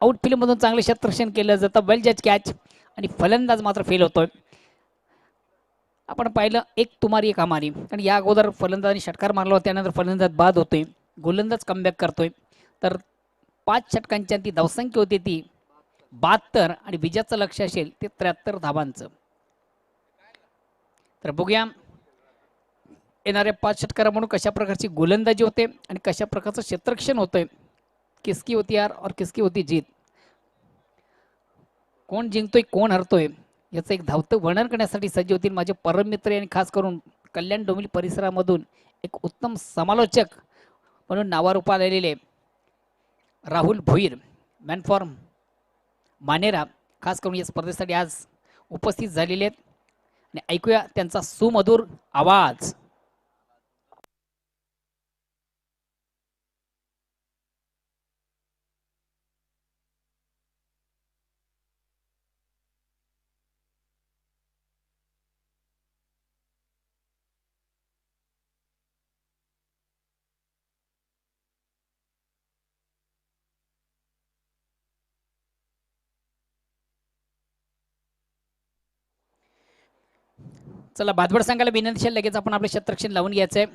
आउटफील्ड मधून चांगलं क्षेत्ररक्षण केलं जातं, वेल जज कॅच आणि फलंदाज मात्र फेल होतोय. आपण पाहिलं एक तुमारी एक हमारी, आणि या अगोदर फलंदाजाने षटकार मारला होता, त्यानंतर फलंदाज बाद होतोय, गोलंदाज कमबॅक करतोय. तर 5 षटकांची ती धावसंख्या होती ती 72 आणि विजयाचं लक्ष असेल ते 73 धावांचं. तर बघूया येणाऱ्या 5 षटकारामधून कशा प्रकारची गोलंदाजी होते आणि कशा प्रकारचं क्षेत्ररक्षण होतंय, किसकी होती हार और किसकी होती जीत, कोण जिंकतोय कोण हरतोय याचं एक धावतं वर्णन करण्यासाठी सज्ज होतील माझे परम मित्र आणि खास करून कल्याण डोंबिवली परिसरामधून एक उत्तम समालोचक म्हणून नावारूपाला आलेले राहुल भोईर मॅन फॉर मानेरा खास करून या स्पर्धेसाठी आज उपस्थित झालेले आहेत आणि ऐकूया त्यांचा सुमधुर आवाज. चला भादवड सांगायला विनंती आहे, लगेच आपण आपले क्षेत्ररक्षण लावून घ्यायचंय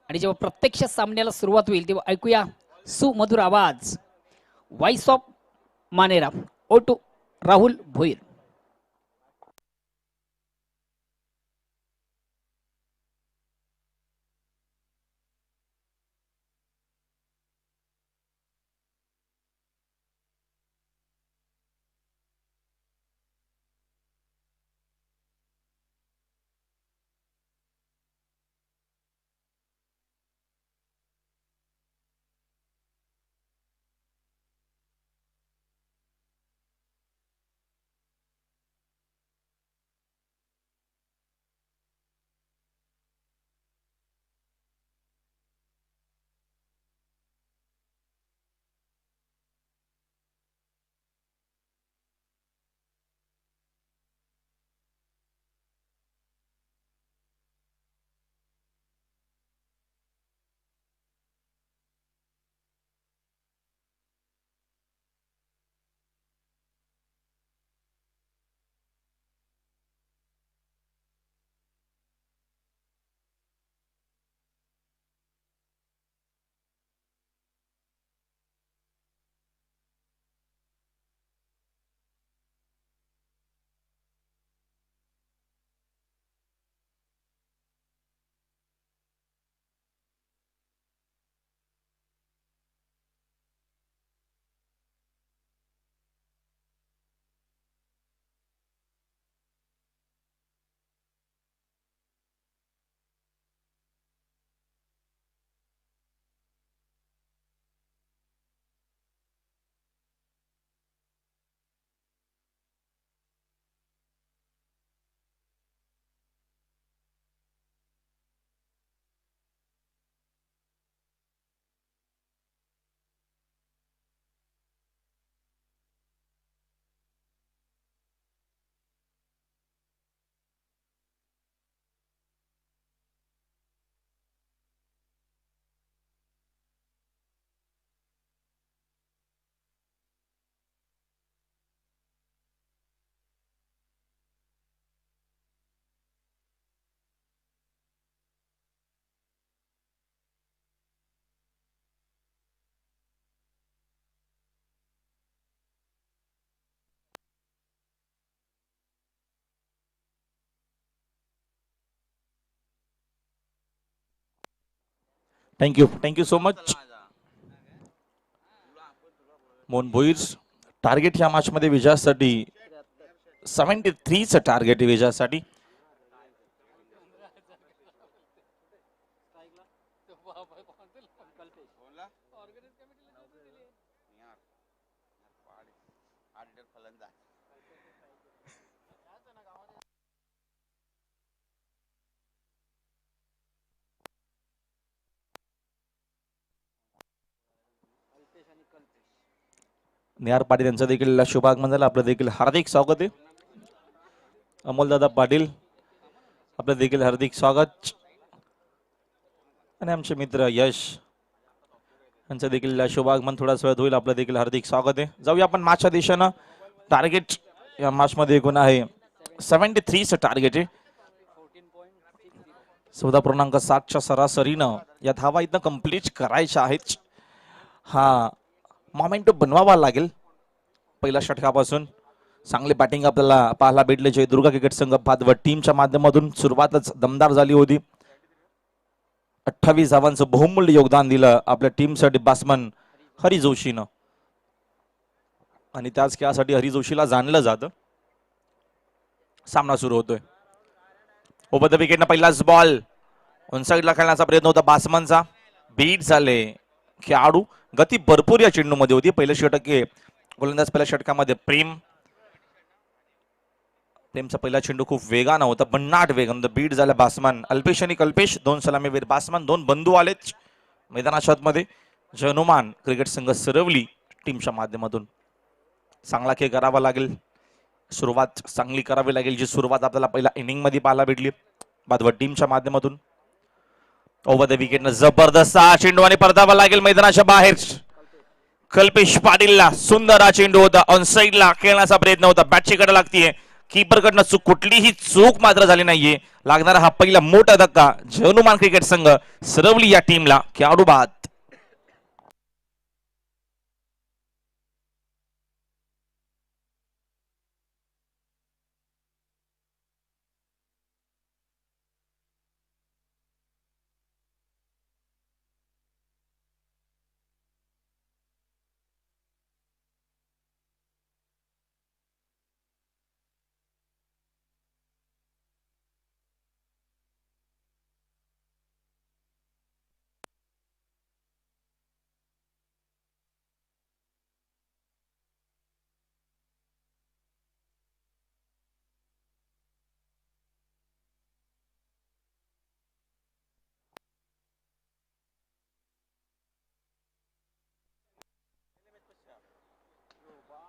आणि जेव्हा प्रत्यक्ष सामन्याला सुरुवात होईल तेव्हा ऐकूया सुमधुर आवाज व्हॉइस ऑफ मानेरा ओ टू Rahul Bhoir. Thank you so much Mohan Bhoir. Target ह्या मॅच मध्ये विजयासाठी 73चं टार्गेट विजयासाठी. निहार पाटील यांचं देखील शुभागमन झालं. आपलं देखील हार्दिक स्वागत आहे. अमोलदादा पाटील आपलं देखील हार्दिक स्वागत आणि आमचे मित्र यश यांचं देखील शुभागमन थोड्याच वेळात होईल. आपलं देखील हार्दिक स्वागत आहे. जाऊया आपण मॅचच्या दिशेनं. टार्गेट या मॅच मध्ये एकूण आहे 73चं टार्गेट आहे. 14.7च्या सरासरीनं या धावा इथं कंप्लीट करायच्या आहेत. हा मोमेंट बनवावा लागेल. पहिल्या षटकापासून चांगले बॅटिंग आपल्याला पाहायला भेटले. जयदुर्गा क्रिकेट संघ भादवड टीमच्या माध्यमातून सुरुवातच दमदार झाली होती. 28 धावांचं बहुमूल्य योगदान दिलं आपल्या टीमसाठी बॅट्समन हरी जोशीनं आणि त्याच खेळासाठी हरी जोशीला जाणलं जातं. सामना सुरू होतोय. ओव्हर द विकेटनं पहिलाच बॉल ऑन साईडला खेळण्याचा प्रयत्न होता बॅट्समनचा. बीट झाले खेळाडू. गती भरपूर या चेंडूमध्ये होती. पहिलं षटक गोलंदाज पहिल्या षटकामध्ये प्रेमचा पहिला चेंडू खूप वेगानं होता. भन्नाट वेगानं बीट झाला बॅट्समन अल्पेश आणि कल्पेश दोन सलामीवीर बॅट्समन दोन बंधू आलेच मैदानाच्या आतमध्ये. हनुमान क्रिकेट संघ सरवली टीमच्या माध्यमातून चांगला खेळ करावा लागेल. सुरुवात चांगली करावी लागेल जी सुरुवात आपल्याला पहिल्या इनिंग मध्ये पाहायला भेटली बादवड टीमच्या माध्यमातून. ओव्हर द विकेटनं जबरदस्त हा चेंडू आणि परतावा लागेल मैदानाच्या बाहेर. कल्पेश पाटीलला सुंदर हा चेंडू होता. ऑन साईडला खेळण्याचा प्रयत्न होता. बॅटची कडे लागतीये. कीपर कडनं कुठलीही चूक मात्र झाली नाहीये. लागणारा हा पहिला मोठा धक्का हनुमान क्रिकेट संघ सरवली या टीमला खेळाडू बाद.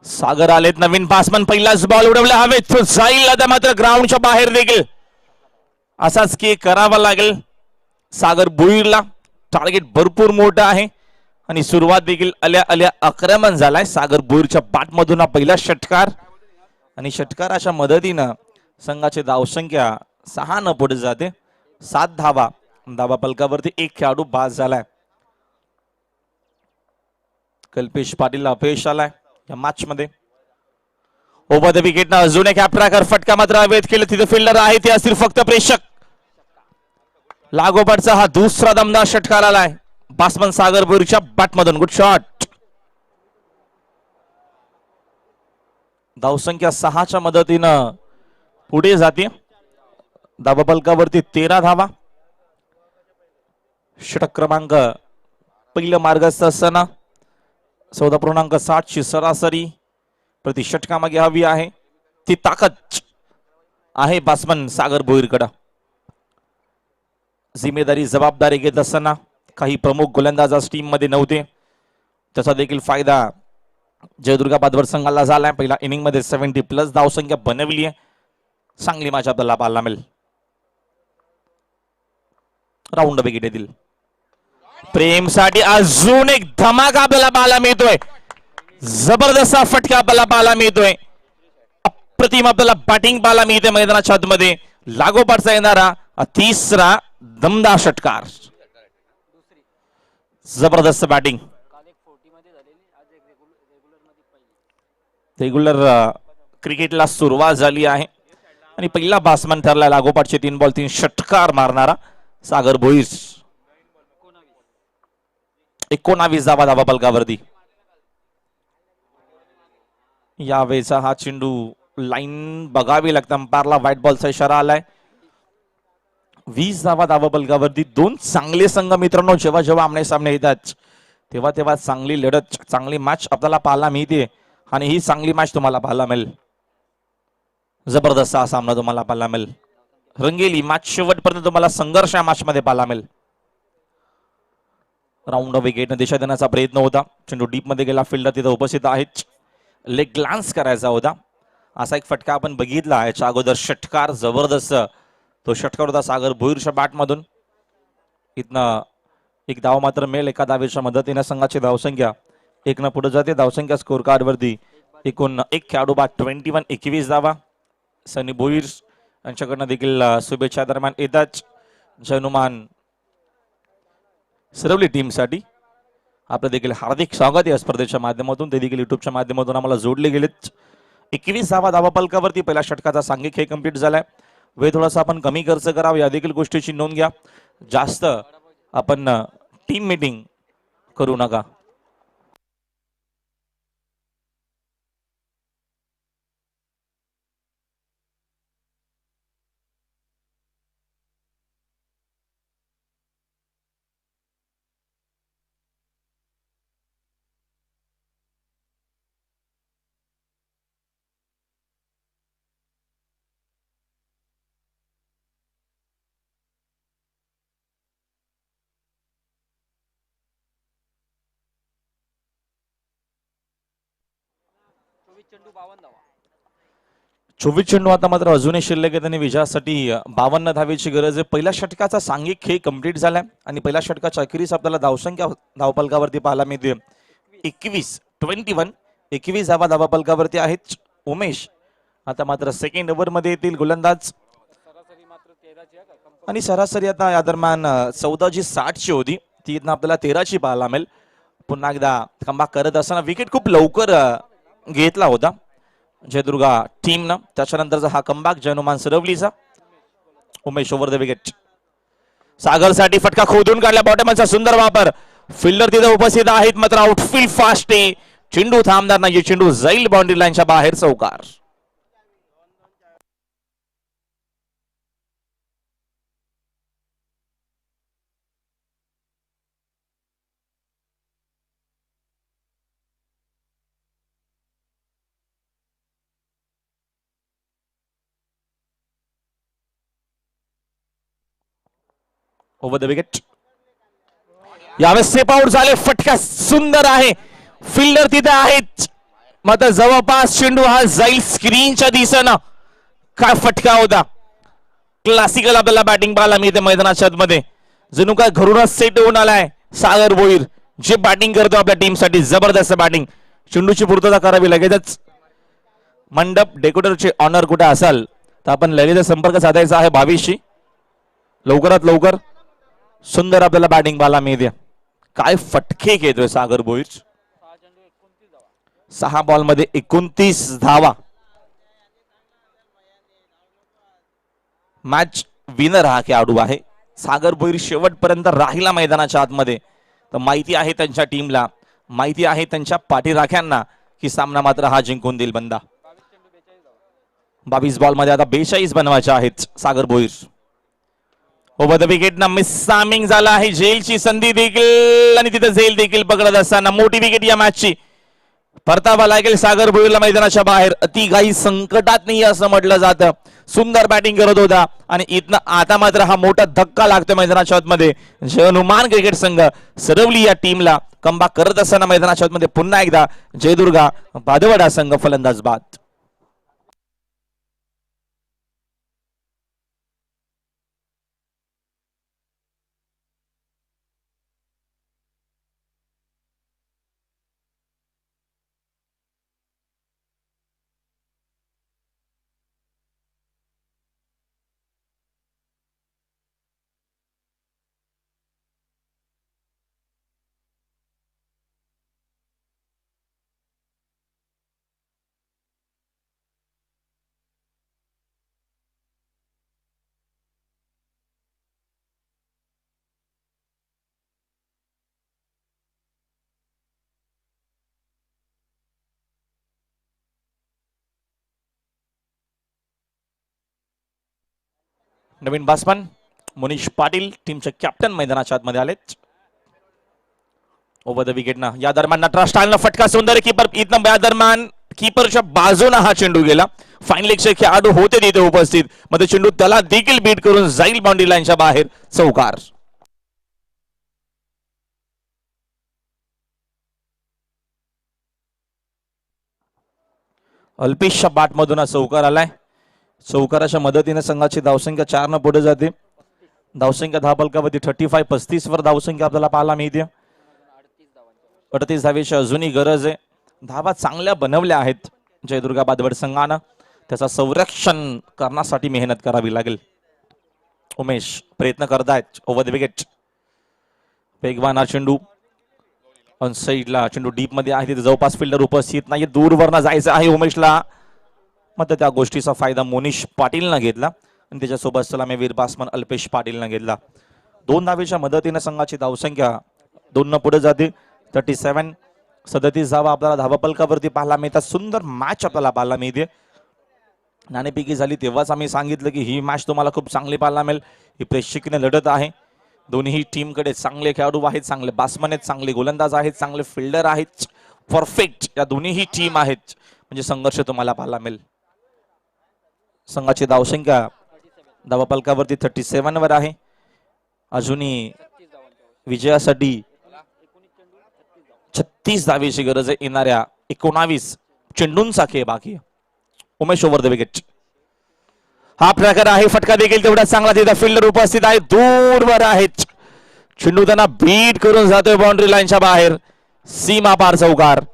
सागर आलेत नवीन बॅट्समन. पहिलाच बॉल उडवला हवेत जाईल आता मात्र ग्राउंडच्या बाहेर देखील असाच की करावा लागेल सागर भुईरला. टार्गेट भरपूर मोठं आहे आणि सुरुवात देखील आल्या आल्या आक्रमण झालाय सागर भुईरच्या बॅटमधून. हा पहिला षटकार आणि षटकाराच्या मदतीनं संघाची धावसंख्या 6 न पुढे जाते. 7 धावा. धावा पलकावरती एक खेळाडू बाद झालाय. कल्पेश पाटीलला अपयश आलाय या मॅच मध्ये. ओव्हर द विकेट ना अजून एक ट्रॅकर फटका मात्र अवैध केलं. तिथे फिल्डर आहे ते असतील फक्त प्रेक्षक. लागोपाठचा हा दुसरा दमदार षटकार आलाय बॅट्समन सागर भुईरच्या बॅटमधून. Good shot. धावसंख्या 6च्या मदतीनं पुढे जाते. धावा फलकावरती 13 धावा. षटक क्रमांक पहिलं मार्गस्थ असताना 14.7 ची सरासरी प्रति षटकामागे हवी आहे. ती ताकद आहे बॅट्समन सागर भुईरकडे. जिम्मेदारी जबाबदारी घेत असताना काही प्रमुख गोलंदाज आज टीम मध्ये नव्हते. त्याचा देखील फायदा जयदुर्गा बादवर संघाला झालाय. पहिला इनिंग मध्ये 70+ धावसंख्या बनवली आहे. चांगली मॅच आपल्याला पाहायला मिळेल. राऊंड विकेट येतील. प्रेमसाठी अजून एक धमाका आपल्याला पाहायला मिळतोय. जबरदस्त फटका आपल्याला पाहायला मिळतोय. अप्रतिम आपल्याला बॅटिंग पाहायला मिळते मैदानाच्या आतमध्ये. लागोपाठचा येणारा तिसरा दमदार षटकार. जबरदस्त बॅटिंग. रेग्युलर क्रिकेटला सुरुवात झाली आहे आणि पहिला बॅट्समन ठरला लागोपाठचे 3 बॉल 3 षटकार मारणारा सागर भुईर. 19 धावा धावा पलकावरती. यावेळेचा हा चेंडू लाईन बघावी लागतं. अंपायरला व्हाईट बॉलचा इशारा आलाय. 20 धावा धावा पलकावरती. दोन चांगले संघ मित्रांनो जेव्हा जेव्हा आमने सामने येतात तेव्हा तेव्हा चांगली लढत चांगली मॅच आपल्याला पाहायला मिळते आणि ही चांगली मॅच तुम्हाला पाहायला मिळेल. जबरदस्त हा सामना तुम्हाला पाहायला मिळेल. रंगेली मॅच शेवटपर्यंत तुम्हाला संघर्ष या मॅच मध्ये पाहायला मिळेल. राऊंड विकेट दिशा देण्याचा प्रयत्न होता. चेंडू डीप मध्ये गेला. फिल्डर तिथे उपस्थित आहेत. लेग ग्लान्स करायचा होता. असा एक फटका आपण बघितला याच्या अगोदर. षटकार जबरदस्त तो षटकार होता सागर भुईरच्या बॅटमधून. इथनं एक धाव मात्र मिळेल. एका धावेच्या मदतीने संघाची धावसंख्या 1 न पुढे जाते. धावसंख्या स्कोर कार्ड वरती एकूण एक खेळाडू बाद. 21 धावा. सनी भुईर यांच्याकडनं देखील शुभेच्छा दरम्यान येतात. हनुमान सरवली टीमसाठी आपलं देखील हार्दिक स्वागत या स्पर्धेच्या माध्यमातून. ते देखील युट्यूबच्या माध्यमातून आम्हाला जोडले गेलेत. 21 धावा पलकावरती. पहिल्या षटकाचा सांघिक खेळ कंप्लीट झालाय. वेळ थोडासा आपण कमी खर्च करावा या देखील गोष्टीची नोंद घ्या. जास्त आपण टीम मीटिंग करू नका. चोवीस चेंडू आता मात्र अजूनही शिल्लक आहे. त्यांनी विजयासाठी 52 धावेची गरज आहे. पहिल्या षटकाचा सांघिक खेळ कंप्लीट झालाय आणि पहिल्या षटकाच्या अखेरीस आपल्याला धावसंख्या धावपलकावरती पाहायला मिळते 21 धावा धावपलकावरती आहेत. उमेश आता मात्र सेकंड ओव्हर मध्ये येतील गोलंदाज आणि सरासरी आता या दरम्यान 14:60 होती, ती इथं आपल्याला 13 पाहायला मिळेल. पुन्हा एकदा कमबॅक करत असताना विकेट खूप लवकर घेतला होता जयदुर्गा टीमनं. त्याच्यानंतरचा हा कमबॅक जयनुमान सरवलीचा. Umesh over the wicket. सागरसाठी फटका खोदून काढला, बॉटमचा सुंदर वापर. फिल्डर तिथे उपस्थित आहेत मात्र आउटफील्ड फास्ट आहे. चेंडू थांबणार नाही, चेंडू जाईल बाउंड्री लाईनच्या बाहेर. चौकार. Over the wicket. यावेळेस स्टेप आउट झाले. फटका सुंदर आहे, फिल्डर तिथे आहेत मात्र जवळपास चेंडू हा जाईल स्क्रीनच्या दिशेनं. काय फटका होता. क्लासिकल आपल्याला बॅटिंग पाहायला मिळते मैदानाच्या मध्ये. जणू काय घरूनच सेट होऊन आलाय सागर भोईर, जे बॅटिंग करतो आपल्या टीमसाठी. जबरदस्त बॅटिंग. चेंडूची पूर्तता करावी लगेचच. मंडप डेकोरेटरचे ऑनर कुठे असाल तर आपण लगेच संपर्क साधायचा आहे 22शी. लवकरात लवकर. सुंदर आपल्याला बॅटिंग पाहायला मिळते. काय फटके घेतोय सागर भोईर. 6 बॉल मध्ये 29 धावा. मॅच विनर हा खेळाडू आहे सागर भोईर. शेवटपर्यंत राहिला मैदानाच्या आतमध्ये. तर माहिती आहे त्यांच्या टीमला, माहिती आहे त्यांच्या पाठीराख्यांना की सामना मात्र हा जिंकून देईल बंदा. 22 बॉल मध्ये आता 42 बनवायचे आहेत सागर भोईर. ओव्हर द विकेट ना मिससामिंग झाला आहे. झेलची संधी देखील आणि तिथे झेल देखील पकडत असताना मोठी विकेट या मॅचची. परतावा लागेल सागर भोईरला मैदानाच्या बाहेर. अतिघाई संकटात नाही असं म्हटलं जातं. सुंदर बॅटिंग करत होता आणि इथनं आता मात्र हा मोठा धक्का लागतोय मैदानाच्या आतमध्ये. जयनुमान क्रिकेट संघ सरवली या टीमला कमबॅक करत असताना मैदानाच्या आतमध्ये पुन्हा एकदा जयदुर्गा भादवडा संघ फलंदाज बाद. नवीन बासमन मुनीश पाटील टीमचे कॅप्टन मैदानाच्या आतमध्ये आलेत. ओव्हर द विकेट ना या दरम्यान नटराज टाळला फटका. सुंदर कीपर इथनं या दरम्यान कीपरच्या बाजूने हा चेंडू गेला. फाईन लेगचे खेळाडू होते तिथे उपस्थित, मध्ये चेंडू त्याला देखील बीट करून जाईल बाउंड्री लाईनच्या बाहेर. चौकार. अल्पेशच्या बाट मधून चौकार आलाय. चौकाराच्या मदतीने संघाची धावसंख्या 4 न पुढे जाते. धावसंख्या धावपलकावरती 35 वर धावसंख्या आपल्याला पाहायला मिळते. 38 धावेची अजूनही गरज आहे. धावा चांगल्या बनवल्या आहेत जयदुर्गा भादवड संघानं. त्याचा संरक्षण करण्यासाठी मेहनत करावी लागेल. उमेश प्रयत्न करतायत. Over the wicket. वेगवान चेंडू ऑन साईडला. चेंडू डीप मध्ये आहे, तिथे जवळपास फिल्डर उपस्थित नाही. दूरवरनं जायचं आहे उमेशला, मात्र त्या गोष्टीचा फायदा मोनिश पाटीलनं घेतला आणि त्याच्यासोबत सलामीवीर बासमन अल्पेश पाटीलनं घेतला. 2 धावेच्या मदतीने संघाची धावसंख्या 2 पुढे जाते. 37 37 धावा आपल्याला धावफलकावरती पाहायला मिळतात. सुंदर मॅच आपल्याला पाहायला मिळते. नाणेफेकी झाली तेव्हाच आम्ही सांगितलं की ही मॅच तुम्हाला खूप चांगली पाहायला मिळेल. ही प्रेक्षणीय लढत आहे. दोन्ही टीमकडे चांगले खेळाडू आहेत, चांगले बॅट्समन आहेत, चांगले गोलंदाज आहेत, चांगले फिल्डर आहेत, परफेक्ट या दोन्ही टीम आहेत. म्हणजे संघर्ष तुम्हाला पाहायला मिळेल. संघाची धावसंख्या धावफलकावरती 37 वर आहे. अजूनही विजयासाठी 36 धावेची गरज आहे. येणाऱ्या 19 चेंडूंचा खेळ बाकी आहे. Umesh over the wicket. हा प्रकार आहे. फटका देखील तेवढा चांगला. तिथं फिल्डर उपस्थित आहे, दूरवर आहेत. चेंडू त्यांना बीट करून जातोय बाउंड्री लाईनच्या बाहेर. सीमा पार चौकार.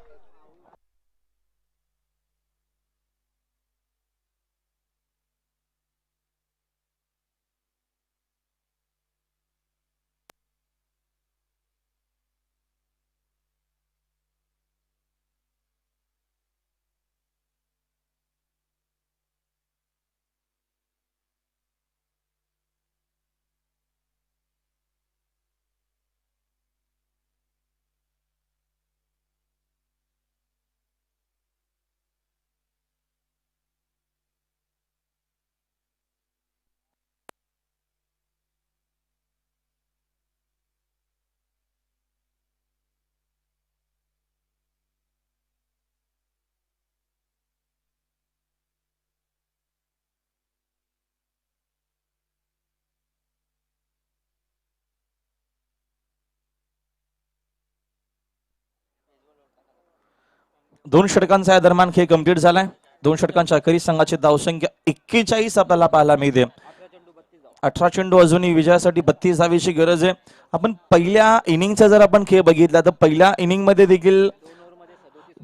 दोन षटकांचा या दरम्यान खेळ कंप्लीट झालाय. 2 षटकांच्या अखेरीस संघाची धावसंख्या 41 आपल्याला पाहायला मिळते. 18 चेंडू अजूनही विजयासाठी 32 धावेची गरज आहे. आपण पहिल्या इनिंगचा जर आपण खेळ बघितला तर पहिल्या इनिंग मध्ये देखील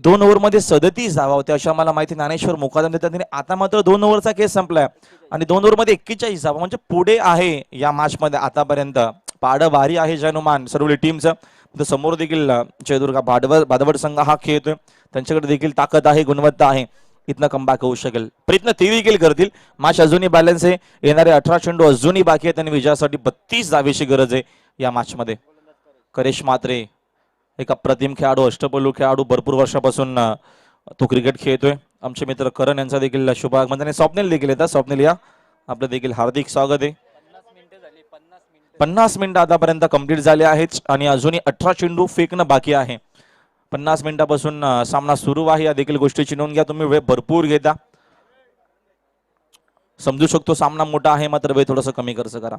2 ओव्हरमध्ये 37 धावा होत्या अशा मला माहिती ज्ञानेश्वर मुकादम देतात. आता मात्र 2 ओव्हरचा खेळ संपलाय आणि 2 ओव्हरमध्ये 41 धावा म्हणजे पुढे आहे या मॅच मध्ये आतापर्यंत. पाड भारी आहे जनुमान सर्व टीमचं. समोर देखील जयदुर्गा भादवड संघ हा खेळतोय. त्यांच्याकडे देखील ताकद आहे, गुणवत्ता आहे. इथनं कमबॅक होऊ शकेल. प्रयत्न ते देखील करतील. मॅच अजूनही बॅलन्स आहे. येणारे 18 चेंडू अजूनही बाकी आहेत आणि विजयासाठी 32 धावेची गरज आहे या मॅच मध्ये. करेश मात्रे एक अप्रतिम खेळाडू, अष्टपैलू खेळाडू. भरपूर वर्षापासून तो क्रिकेट खेळतोय. आमचे मित्र करण यांचा देखील शुभागमन आणि स्वप्नील देखील येतात. स्वप्नील या आपलं देखील हार्दिक स्वागत आहे. 50 मिनिटं आतापर्यंत कंप्लीट झाले आहेत आणि अजूनही 18 चेंडू फेकणं बाकी आहे. 50 मिनिटापासून सामना सुरू आहे. या देखील गोष्टीची नोंद घ्या. तुम्ही वेळ भरपूर घेता. समजू शकतो सामना मोठा आहे, मात्र वेळ थोडंसं कमी खर्च करा.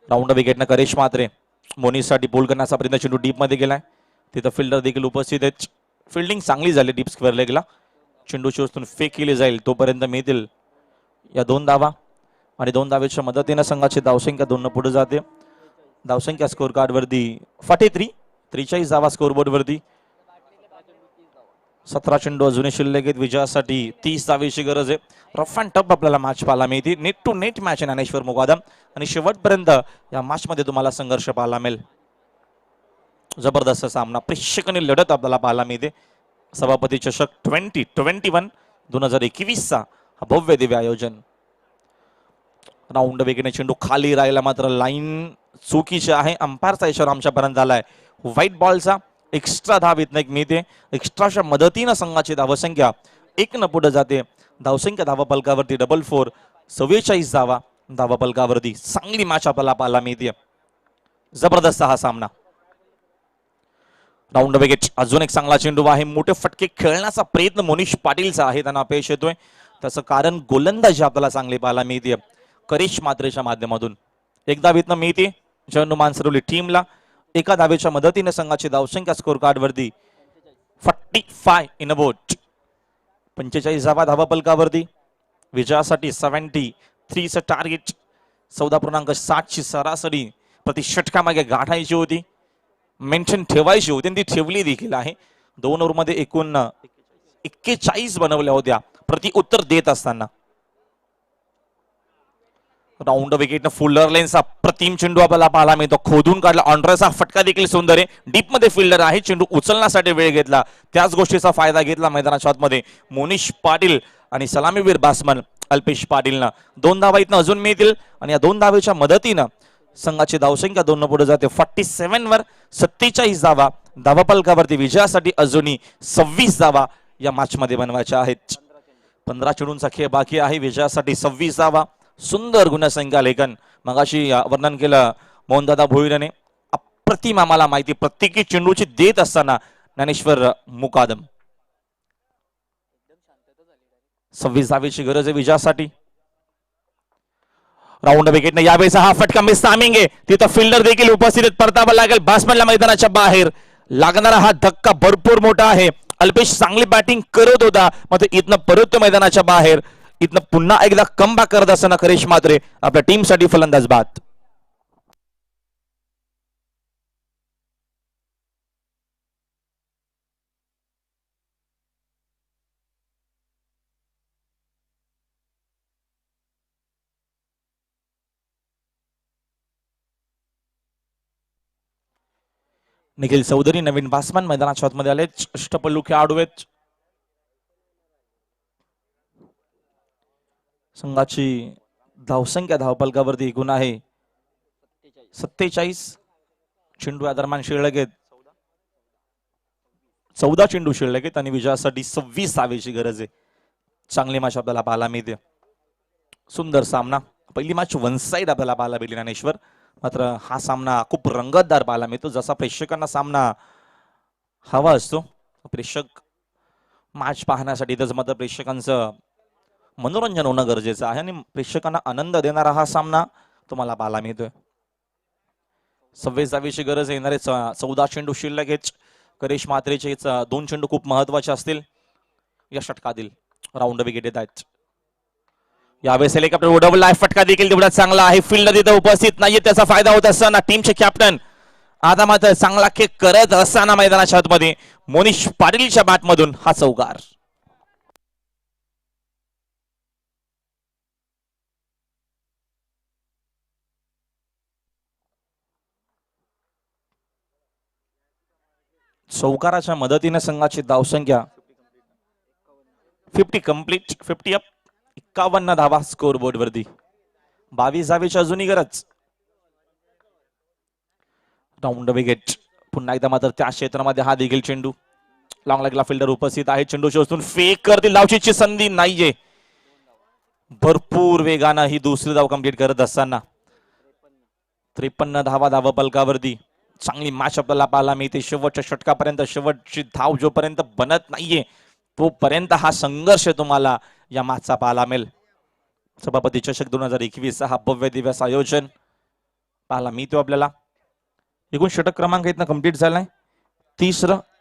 राऊंड विकेटनं करेश मात्रे मोनीसाठी पोल करण्याचा प्रयत्न. चेंडू डीप मध्ये गेलाय. तिथं फिल्डर देखील उपस्थित आहेत. फिल्डिंग चांगली झाली डीप स्क्वेअर लेगला. चेंडू शोधून फेक केली जाईल तोपर्यंत मिळतील या 2 धावा आणि 2 धावेच्या मदतीने संघाची धावसंख्या 2 पुढे जाते. धावसंख्या स्कोर कार्ड वरती 43 धावा स्कोरबोर्ड वरती. 17 चेंडू अजूनही शिल्लक आहेत. विजयासाठी 30 धावेची गरज आहे. रफ अँड टफ आपल्याला मॅच पाहायला मिळते. नेट टू नेट मॅच आहे ज्ञानेश्वर मुकादम आणि शेवटपर्यंत या मॅच मध्ये तुम्हाला संघर्ष पाहायला मिळेल. जबरदस्त सामना, प्रेक्षणीय लढत आपल्याला पाहायला मिळते. सभापती चषक 2021 चा हा भव्य दिव्य आयोजन. राऊंड वेगने चेंडू खाली राहिला, मात्र लाईन चुकीची आहे. अंपायरचा इशारा आमच्यापर्यंत आलाय व्हाईट बॉलचा. एक्स्ट्रा धाव इथनं एक मिळते. एक्स्ट्राच्या मदतीनं संघाची धावसंख्या 1 पुढे जाते. धावसंख्या धावफलकावरती 44. 44 धावा धावफलकावरती. चांगली मॅच आपल्याला पाहायला मिळते. जबरदस्त हा सामना. Round wicket. अजून एक चांगला चेंडू आहे. मोठे फटके खेळण्याचा प्रयत्न मोनिश पाटीलचा आहे. त्यांना अपयश येतोय. त्याचं कारण गोलंदाजी आपल्याला चांगली पाहायला मिळते करेश मात्रेच्या माध्यमातून. एक धाव इथनं मिळते जयनू मानसरोली टीमला. 1 धावेच्या मदतीने संघाची धावसंख्या स्कोर कार्ड वरती 45 इन बोट. 45 धावा धावफलकावरती. विजयासाठी 73चं टार्गेट. 14.7 ची सरासरी प्रति षटकामागे गाठायची होती, मेंशन ठेवायची होती, ती ठेवली देखील आहे. 2 ओव्हरमध्ये एकूण 41 बनवल्या होत्या प्रति उत्तर देत असताना. राऊंड विकेटनं फुल्लर लेन्सचा प्रतिम चेंडू आपल्याला पाहायला मिळतो. खोदून काढला. ऑन्ड्रेचा फटका देखील सुंदर आहे. डीप मध्ये फिल्डर आहे. चेंडू उचलण्यासाठी वेळ घेतला. त्याच गोष्टीचा फायदा घेतला मैदानाच्या आतमध्ये मोनिश पाटील आणि सलामीवीर बॅट्समन अल्पेश पाटीलनं. 2 धावा इथनं अजून मिळतील आणि या 2 धावेच्या मदतीनं संघाची धावसंख्या 2 पुढे जाते. 47 वर 47 धावा धावाफलकावरती विजयासाठी अजूनही 26 धावा या मॅच मध्ये बनवायच्या आहेत. 15 चेंडूंचा खेळ बाकी आहे. विजयासाठी 26 धावा. सुंदर गुणसंख्या लेखन मगाशी वर्णन केलं मोहनदादा भोईरने. अप्रतिम आम्हाला माहिती प्रत्येकी चेंडूची देत असताना ज्ञानेश्वर मुकादम. 26 धावेची गरज आहे विजयासाठी. राऊंड विकेटने यावेळेचा हा फटका मिस टायमिंग आहे. तिथं फिल्डर देखील उपस्थित आहेत. परतावा लागेल बॅट्समॅनला मैदानाच्या बाहेर. लागणारा हा धक्का भरपूर मोठा आहे. अल्पेश चांगली बॅटिंग करत होता मात्र इथनं परत मैदानाच्या बाहेर. इथनं पुन्हा एकदा कमबॅक करत असताना करिश मात्रे आपल्या टीमसाठी फलंदाज बाद. निखिल चौधरी नवीन बॅट्समॅन मैदानाच्या आतमध्ये आले. अष्टपल्लू खेळाडू आहेत. संघाची धावसंख्या धावपलकावरती एकूण आहे 47. चेंडू या दरम्यान शिल्लक आहेत 14 चेंडू शिल्लक आहेत आणि विजयासाठी 26 धावेची गरज आहे. चांगली मॅच आपल्याला पाहायला मिळते. सुंदर सामना. पहिली मॅच वन साइड आपल्याला पाहायला मिळाली ज्ञानेश्वर. मात्र हा सामना खूप रंगतदार पाहायला मिळतो. जसा प्रेक्षकांना सामना हवा असतो प्रेक्षक मॅच पाहण्यासाठी तसं मात्र प्रेक्षकांचं मनोरंजन होणं गरजेचं आहे आणि प्रेक्षकांना आनंद देणारा हा सामना तुम्हाला पाहायला मिळतोय. 26 धावेची गरज येणारे 14 चेंडू शिल्लक आहेत. करिश मात्रेचे 2 चेंडू खूप महत्वाचे असतील या षटकातील. राऊंड विकेट येत आहेत. यावेळेस हेलिकॉप्टर उडवला. फटका देखील तेवढा चांगला आहे. फील्ड तिथे उपस्थित नाहीये त्याचा फायदा होत असताना टीमचे कॅप्टन आता मात्र चांगला खेळ करत असताना मैदानाच्या आतमध्ये मोनिश पाटीलच्या बॅटमधून हा चौकार. चौकाराच्या मदतीने संघाची धावसंख्या 50 कंप्लीट. 50 अप. 51 धावा स्कोर बोर्ड वरती. 22 धावेची अजूनही गरज. राऊंड विकेट पुन्हा एकदा मात्र त्या क्षेत्रामध्ये हा देखील चेंडू लॉंग लेगला फिल्डर उपस्थित आहे. चेंडू शोधून फेक करतील. धावचीची संधी नाहीये. भरपूर वेगानं ही दुसरी धाव कंप्लीट करत असताना 53 धावा धावपलकावरती. चांगली मॅच आपल्याला पाहायला मिळते. शेवटच्या षटकापर्यंत शेवटची धाव जोपर्यंत बनत नाहीये तोपर्यंत हा संघर्ष तुम्हाला या मॅचचा पाहायला मिळेल. सभापती चषक 2021 हा भव्य दिवस आयोजन पाहायला मिळतो आपल्याला. एकूण षटक क्रमांक इथनं कंप्लीट झालाय.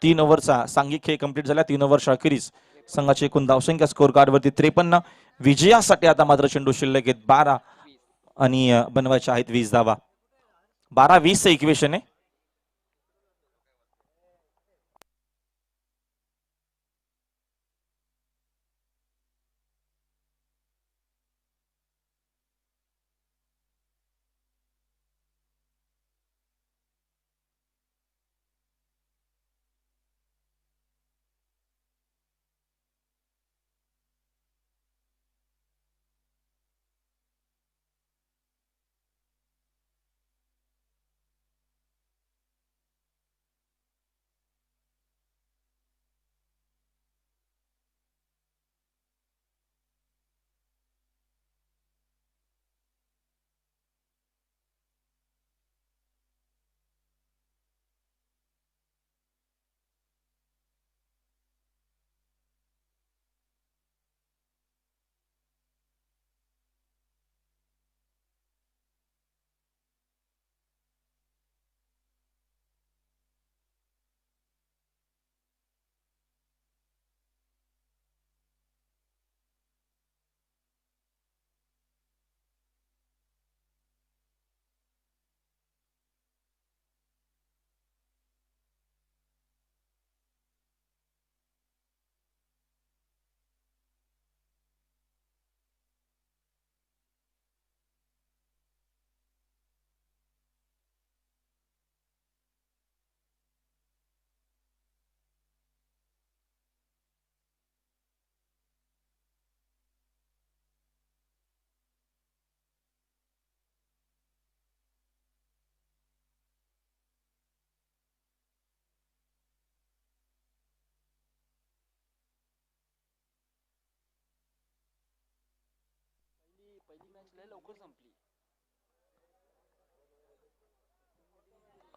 3 ओव्हरचा सांघिक खेळ कंप्लीट झाला. 3 ओव्हरच्या अखेरीस संघाची एकूण धावसंख्या स्कोर कार्ड वरती 53. विजयासाठी आता मात्र चेंडू शिल्लक आहेत 12 आणि बनवायचे आहेत 20 धावा. 12-20 इक्वेशन आहे.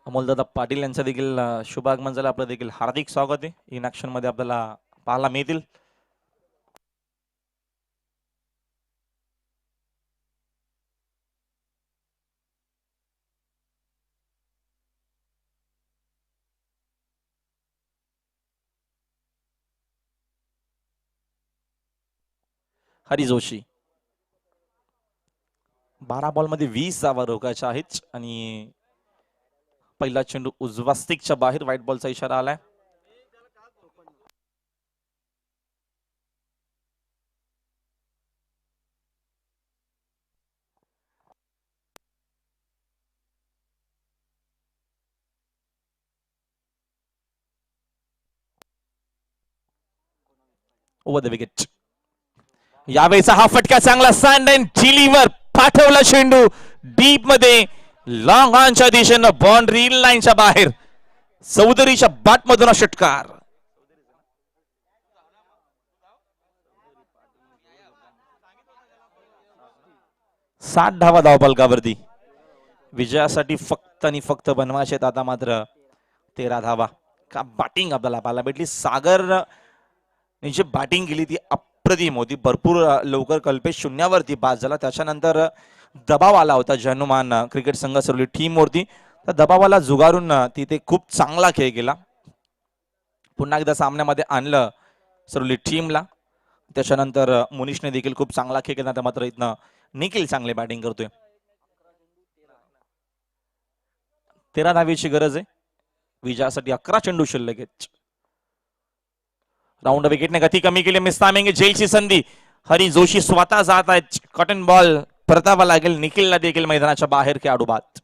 अमोलदादा पाटील यांचं देखील शुभागमन झालं. आपलं देखील हार्दिक स्वागत आहे. इन ऍक्शन मध्ये आपल्याला पाहायला मिळतील. हरी जोशी 12 बॉल मध्ये 20 धावा रोखायच्या आहेत आणि पहिला चेंडू उजवा स्टिकच्या बाहेर, व्हाईट बॉलचा इशारा आलाय. Over the wicket. यावेळेचा हा फटका चांगला सँड अँड चिलीवर पाठवला चेंडू डीप मध्ये, लॉंग ऑनच्या दिशेनं बाउंड्री लाईनच्या बाहेर. चौधरीच्या बॅट मधून हा षटकार. 60 धावा धावफलकावरती. विजयासाठी फक्त आणि फक्त बनवायचे आता मात्र 13 धावा. का बॅटिंग आपल्याला पाहायला भेटली. सागर जी बॅटिंग केली ती अप्रतिम होती. भरपूर लवकर कल्पेश शून्यावरती बाद झाला. त्याच्यानंतर दबाव आला होता जनुमान क्रिकेट संघ सरवली टीम वरती. तर दबावाला जुगारून तिथे खूप चांगला खेळ केला. पुन्हा एकदा सामन्यामध्ये आणलं सरवली टीमला. त्याच्यानंतर मुनीशने देखील खूप चांगला खेळ केला. तर मात्र इथनं निखिल चांगले बॅटिंग करतोय. 13 धावेची गरज आहे. विजयासाठी 11 चेंडू शिल्लक आहेत. राऊंड विकेटने गती कमी केली. मिस टायमिंग जेलची संधी. हरी जोशी स्वतः जात आहेत. कॉटन बॉल परतावा लागेल. निखिलला देखील मैदानाच्या बाहेर खेळाडू बाद.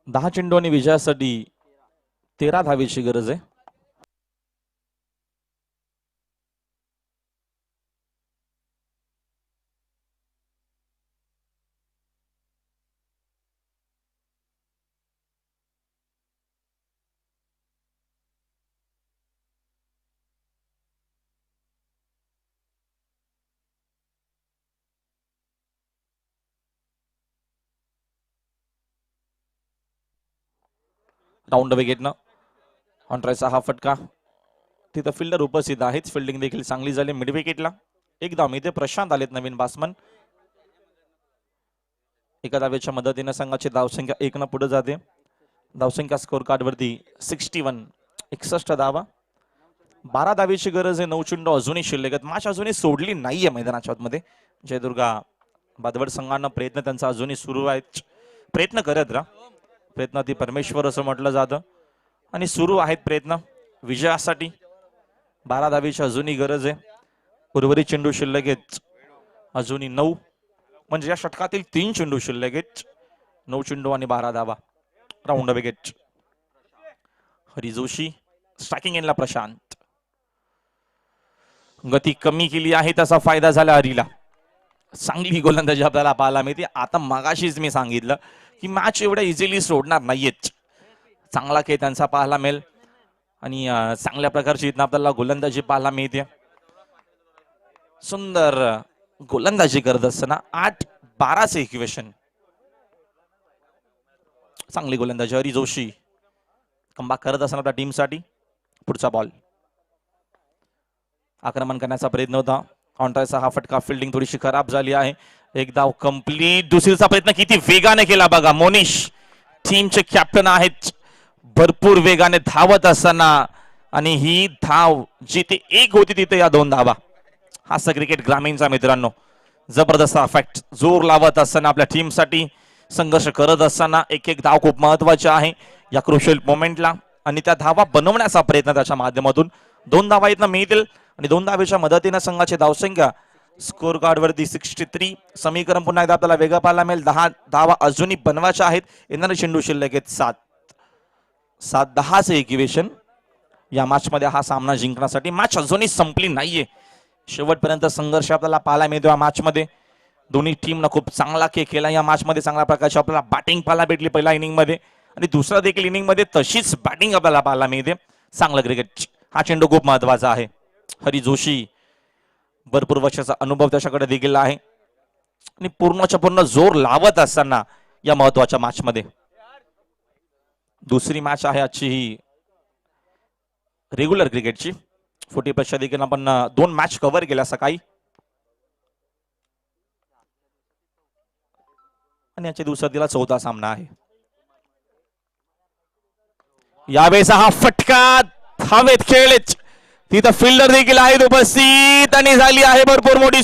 दहा चेंडू आणि विजयासाठी 13 धावेची गरज आहे. राऊंड विकेटनं ऑनट्रायचा हा फटका. तिथं फिल्डर उपस्थित आहेत. फिल्डिंग देखील चांगली झाली. मिड विकेटला एकदम इथे प्रशांत आलेत नवीन बासमन. एका धावेच्या मदतीने संघाची धावसंख्या 1 न पुढे जाते. धावसंख्या स्कोर कार्ड वरती 61 धावा. 12 धावेची गरज आहे. 9 चेंडू अजूनही शिल्लक आहेत. मॅच अजूनही सोडली नाहीये मैदानाच्या आतमध्ये. जयदुर्गा बादवड संघानं प्रयत्न त्यांचा अजूनही सुरू आहेत. प्रयत्न करत राहा. प्रयत्न ती परमेश्वर असं म्हटलं जातं आणि सुरू आहेत प्रयत्न विजयासाठी. 12 धावेची अजूनही गरज आहे. उर्वरित चेंडू शिल्लक आहेत अजूनही 9. म्हणजे या षटकातील 3 चेंडू शिल्लक आहेत. 9 चेंडू आणि 12 धावा. Round wicket. Hari Joshi striking एंडला प्रशांत. गती कमी केली आहे त्याचा फायदा झाला हरीला. चांगली गोलंदाजी आपल्याला पाहायला मिळते. आता मगाशीच मी सांगितलं की मॅच एवढ्या इझिली सोडणार नाहीयेत. चांगला खेळ त्यांचा पाहायला मिळेल आणि चांगल्या प्रकारची इथं आपल्याला गोलंदाजी पाहायला मिळते. सुंदर गोलंदाजी करत असताना 8-12चे इक्वेशन. चांगली गोलंदाजी हरी जोशी कमबॅक करत असताना आपल्या टीमसाठी. पुढचा बॉल आक्रमण करण्याचा प्रयत्न होता. ऑनट्रायचा हा फटका. फिल्डिंग थोडीशी खराब झाली आहे. एक धाव कंप्लीट. दुसरीचा प्रयत्न किती वेगाने केला बघा. मोनिश टीमचे कॅप्टन आहेत. भरपूर वेगाने धावत असताना आणि ही धाव जिथे 1 होती तिथे या 2 धावा. हास्य क्रिकेट ग्रामीणचा मित्रांनो जबरदस्त अफेक्ट. जोर लावत असताना आपल्या टीमसाठी संघर्ष करत असताना एक धाव खूप महत्वाची आहे या क्रुशियल मोमेंटला. आणि त्या धावा बनवण्याचा प्रयत्न त्याच्या माध्यमातून 2 धावा इथनं मिळतील आणि 2 धावेच्या मदतीने संघाची धावसंख्या स्कोर कार्ड वरती 63. समीकरण पुन्हा एकदा आपल्याला वेगळं पाहायला मिळेल. 10 धावा अजूनही बनवायच्या आहेत. येणारे चेंडू शिल्लक आहेत 7-10चं इक्वेशन या मॅच मध्ये हा सामना जिंकण्यासाठी. मॅच अजूनही संपली नाहीये, शेवटपर्यंत संघर्ष आपल्याला पाहायला मिळतो या मॅच मध्ये. दोन्ही टीमनं खूप चांगला खेळ केला या मॅच मध्ये. चांगल्या प्रकारची आपल्याला बॅटिंग पाहायला भेटली पहिल्या इनिंग मध्ये आणि दुसऱ्या देखील इनिंग मध्ये तशीच बॅटिंग आपल्याला पाहायला मिळते. चांगलं क्रिकेट. हा चेंडू खूप महत्वाचा आहे. हरी जोशी भरपूर वर्षाचा अनुभव त्याच्याकडे देखील आहे आणि पूर्णच्या पूर्ण जोर लावत असताना या महत्वाच्या मॅच मध्ये. दुसरी मॅच आहे आजची ही रेग्युलर क्रिकेटची. 40+ देखील आपण 2 मॅच कव्हर केल्या सकाळी आणि याच्या दिवसातीला 4था सामना आहे. यावेळेस हा फटका हवेत खेळलेच. तिथं फिल्डर देखील आहेत उपस्थित आणि झाली आहे भरपूर मोठी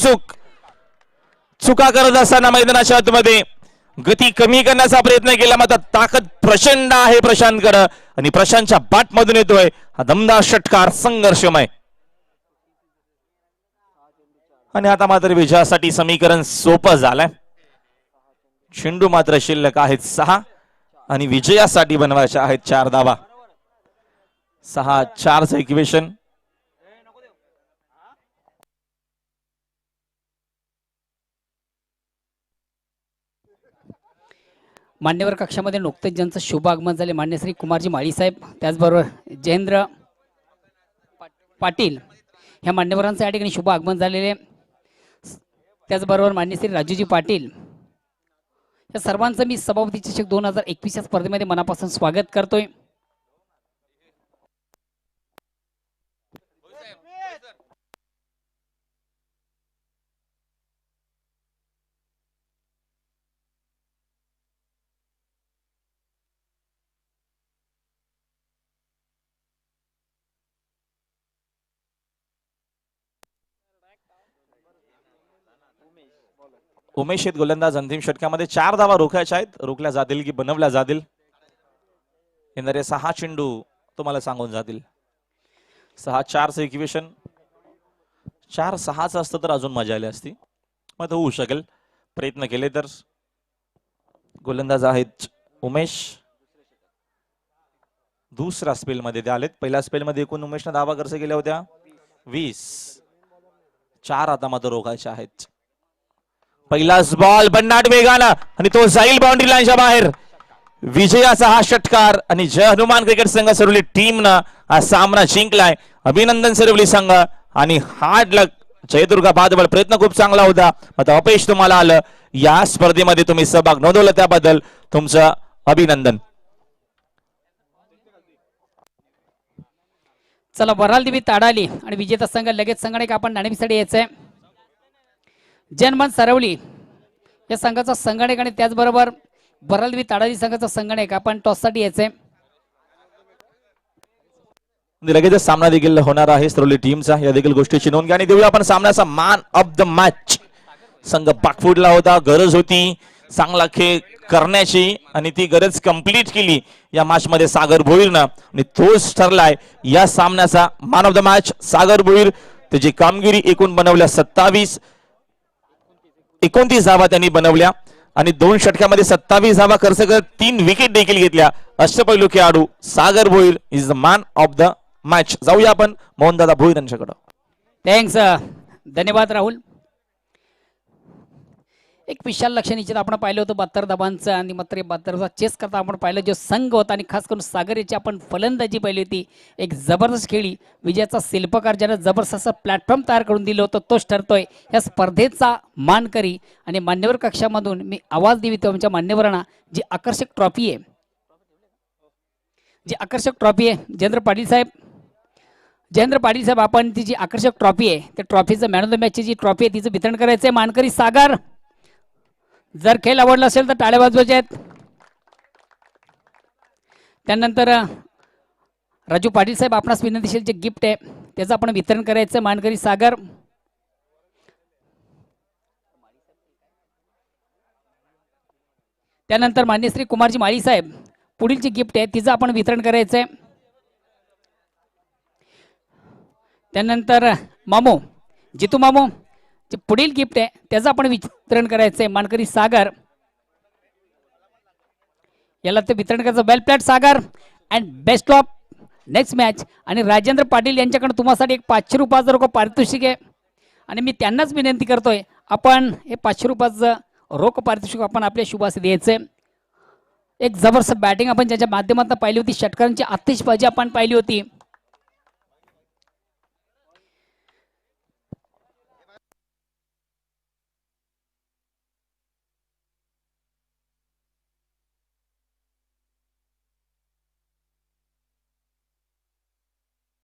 चुका करत असताना मैदानाच्या आतमध्ये गती कमी करण्याचा प्रयत्न केला, मात्र ताकद प्रचंड आहे प्रशांतकडे आणि प्रशांतच्या बाट मधून येतोय हा दमदार षटकार संघर्षमय. आणि आता मात्र विजयासाठी समीकरण सोपं झालंय. चेंडू मात्र शिल्लक आहेत 6 आणि विजयासाठी बनवायचे आहेत 4 धावा. 6-4चं इक्वेशन. मान्यवर कक्षामध्ये नुकतेच ज्यांचं शुभ आगमन झाले मान्य श्री कुमारजी माळी साहेब, त्याचबरोबर जयेंद्र पाटील ह्या मान्यवरांचं या ठिकाणी शुभ आगमन झालेले. त्याचबरोबर मान्य श्री राजूजी पाटील या सर्वांचं मी सभापती चषक 2021 या स्पर्धेमध्ये मनापासून स्वागत करतोय. उमेश आहेत गोलंदाज. अंतिम षटकामध्ये 4 धावा रोखायच्या आहेत. रोखल्या जातील की बनवल्या जातील येणारे 6 चेंडू तुम्हाला सांगून जातील. 6-4चं इक्वेशन. 4-6चं असतं तर अजून मजा आली असती, मग होऊ शकेल प्रयत्न केले तर. गोलंदाज आहेत उमेश. दुसऱ्या स्पेल मध्ये ते आलेत. पहिल्या स्पेल मध्ये एकूण उमेशने धावा खर्च केल्या होत्या 20. 4 आता मात्र रोखायचे आहेत. पहिलाच बॉल भन्नाट वेगानं आणि तो जाईल बाउंड्री लाईनच्या बाहेर. विजयाचा हा षटकार आणि जय हनुमान क्रिकेट संघ सरवली टीमनं हा सामना जिंकलाय. अभिनंदन सरवली संघ. आणि हार्ड लक जयदुर्गा बादबळ. प्रयत्न खूप चांगला होता, आता अपयश तुम्हाला आलं. या स्पर्धेमध्ये तुम्ही सहभाग नोंदवला त्याबद्दल तुमचं अभिनंदन. चला वराल देवी ताडाली आणि विजेता संघ लगेच संघाने आपण नाणेफीसाठी यायचंय. जनमन सरवली या संघाचा संघाणक आणि त्याचबरोबर वराल देवी ताडाली संघाचा संघाणक आपण टॉससाठी यायचंय. लगेच सामना देखील होणार आहे सरवली टीमचा. या देखील गोष्टीची नोंद घ्या आणि देऊया आपण सामन्याचा मॅन ऑफ द मॅच. संघ बाकफुटला होता, गरज होती चांगला खेळ करण्याची आणि ती गरज कंप्लीट केली या मॅच मध्ये सागर भोईरनं आणि तोच ठरलाय या सामन्याचा मॅन ऑफ द मॅच. सागर भोईर त्याची कामगिरी एकूण बनवल्या 29 धावा त्यांनी बनवल्या आणि 2 षटकामध्ये 27 धावा खर्च करत 3 विकेट देखील घेतल्या. अष्टपैलू खेळाडू Sagar Bhoir is the man of the match. जाऊया आपण मोहनदादा भोईर यांच्याकडे. थँक्स, धन्यवाद राहुल. एक विशाल लक्ष निश्चित आपण पाहिलं होतं 72 धावांचं आणि मात्र 72चा चेस करता आपण पाहिलं जो संघ होता आणि खास करून सागर याची आपण फलंदाजी पाहिली होती. एक जबरदस्त खेळी. विजयाचा शिल्पकार ज्यानं जबरदस्त असं प्लॅटफॉर्म तयार करून दिलं होतं तोच ठरतोय या स्पर्धेचा मानकरी. आणि मान्यवर कक्षामधून मी आवाज देतो आमच्या मान्यवरांना. जी आकर्षक ट्रॉफी आहे, जयेंद्र पाटील साहेब आपण ती जी आकर्षक ट्रॉफी आहे त्या ट्रॉफीचं मॅन ऑफ द मॅचची जी ट्रॉफी आहे तिचं वितरण करायचं आहे. मानकरी सागर. जर खेळ आवडला असेल तर टाळ्या वाजवायच्या आहेत. त्यानंतर राजू पाटील साहेब आपणास विनंतीशील जे गिफ्ट आहे त्याचं आपण वितरण करायचं. मानकरी सागर. त्यानंतर मान्य श्री कुमारजी माळी साहेब पुढील जी गिफ्ट आहे तिचं आपण वितरण करायचंय. त्यानंतर मामू जितू मामू जे पुढील गिफ्ट आहे त्याचं आपण वितरण करायचंय. मानकरी सागर याला ते वितरण करायचं. Well played Sagar and best of next match. आणि राजेंद्र पाटील यांच्याकडून तुम्हासाठी एक 500 रुपयाचं रोख पारितोषिक आहे आणि मी त्यांनाच विनंती करतोय आपण हे 500 रुपयाचं रोख पारितोषिक आपण आपल्या शुभास द्यायचंय. एक जबरदस्त बॅटिंग आपण ज्याच्या माध्यमातून पाहिली होती, षटकारांची आतिषबाजी आपण पाहिली होती.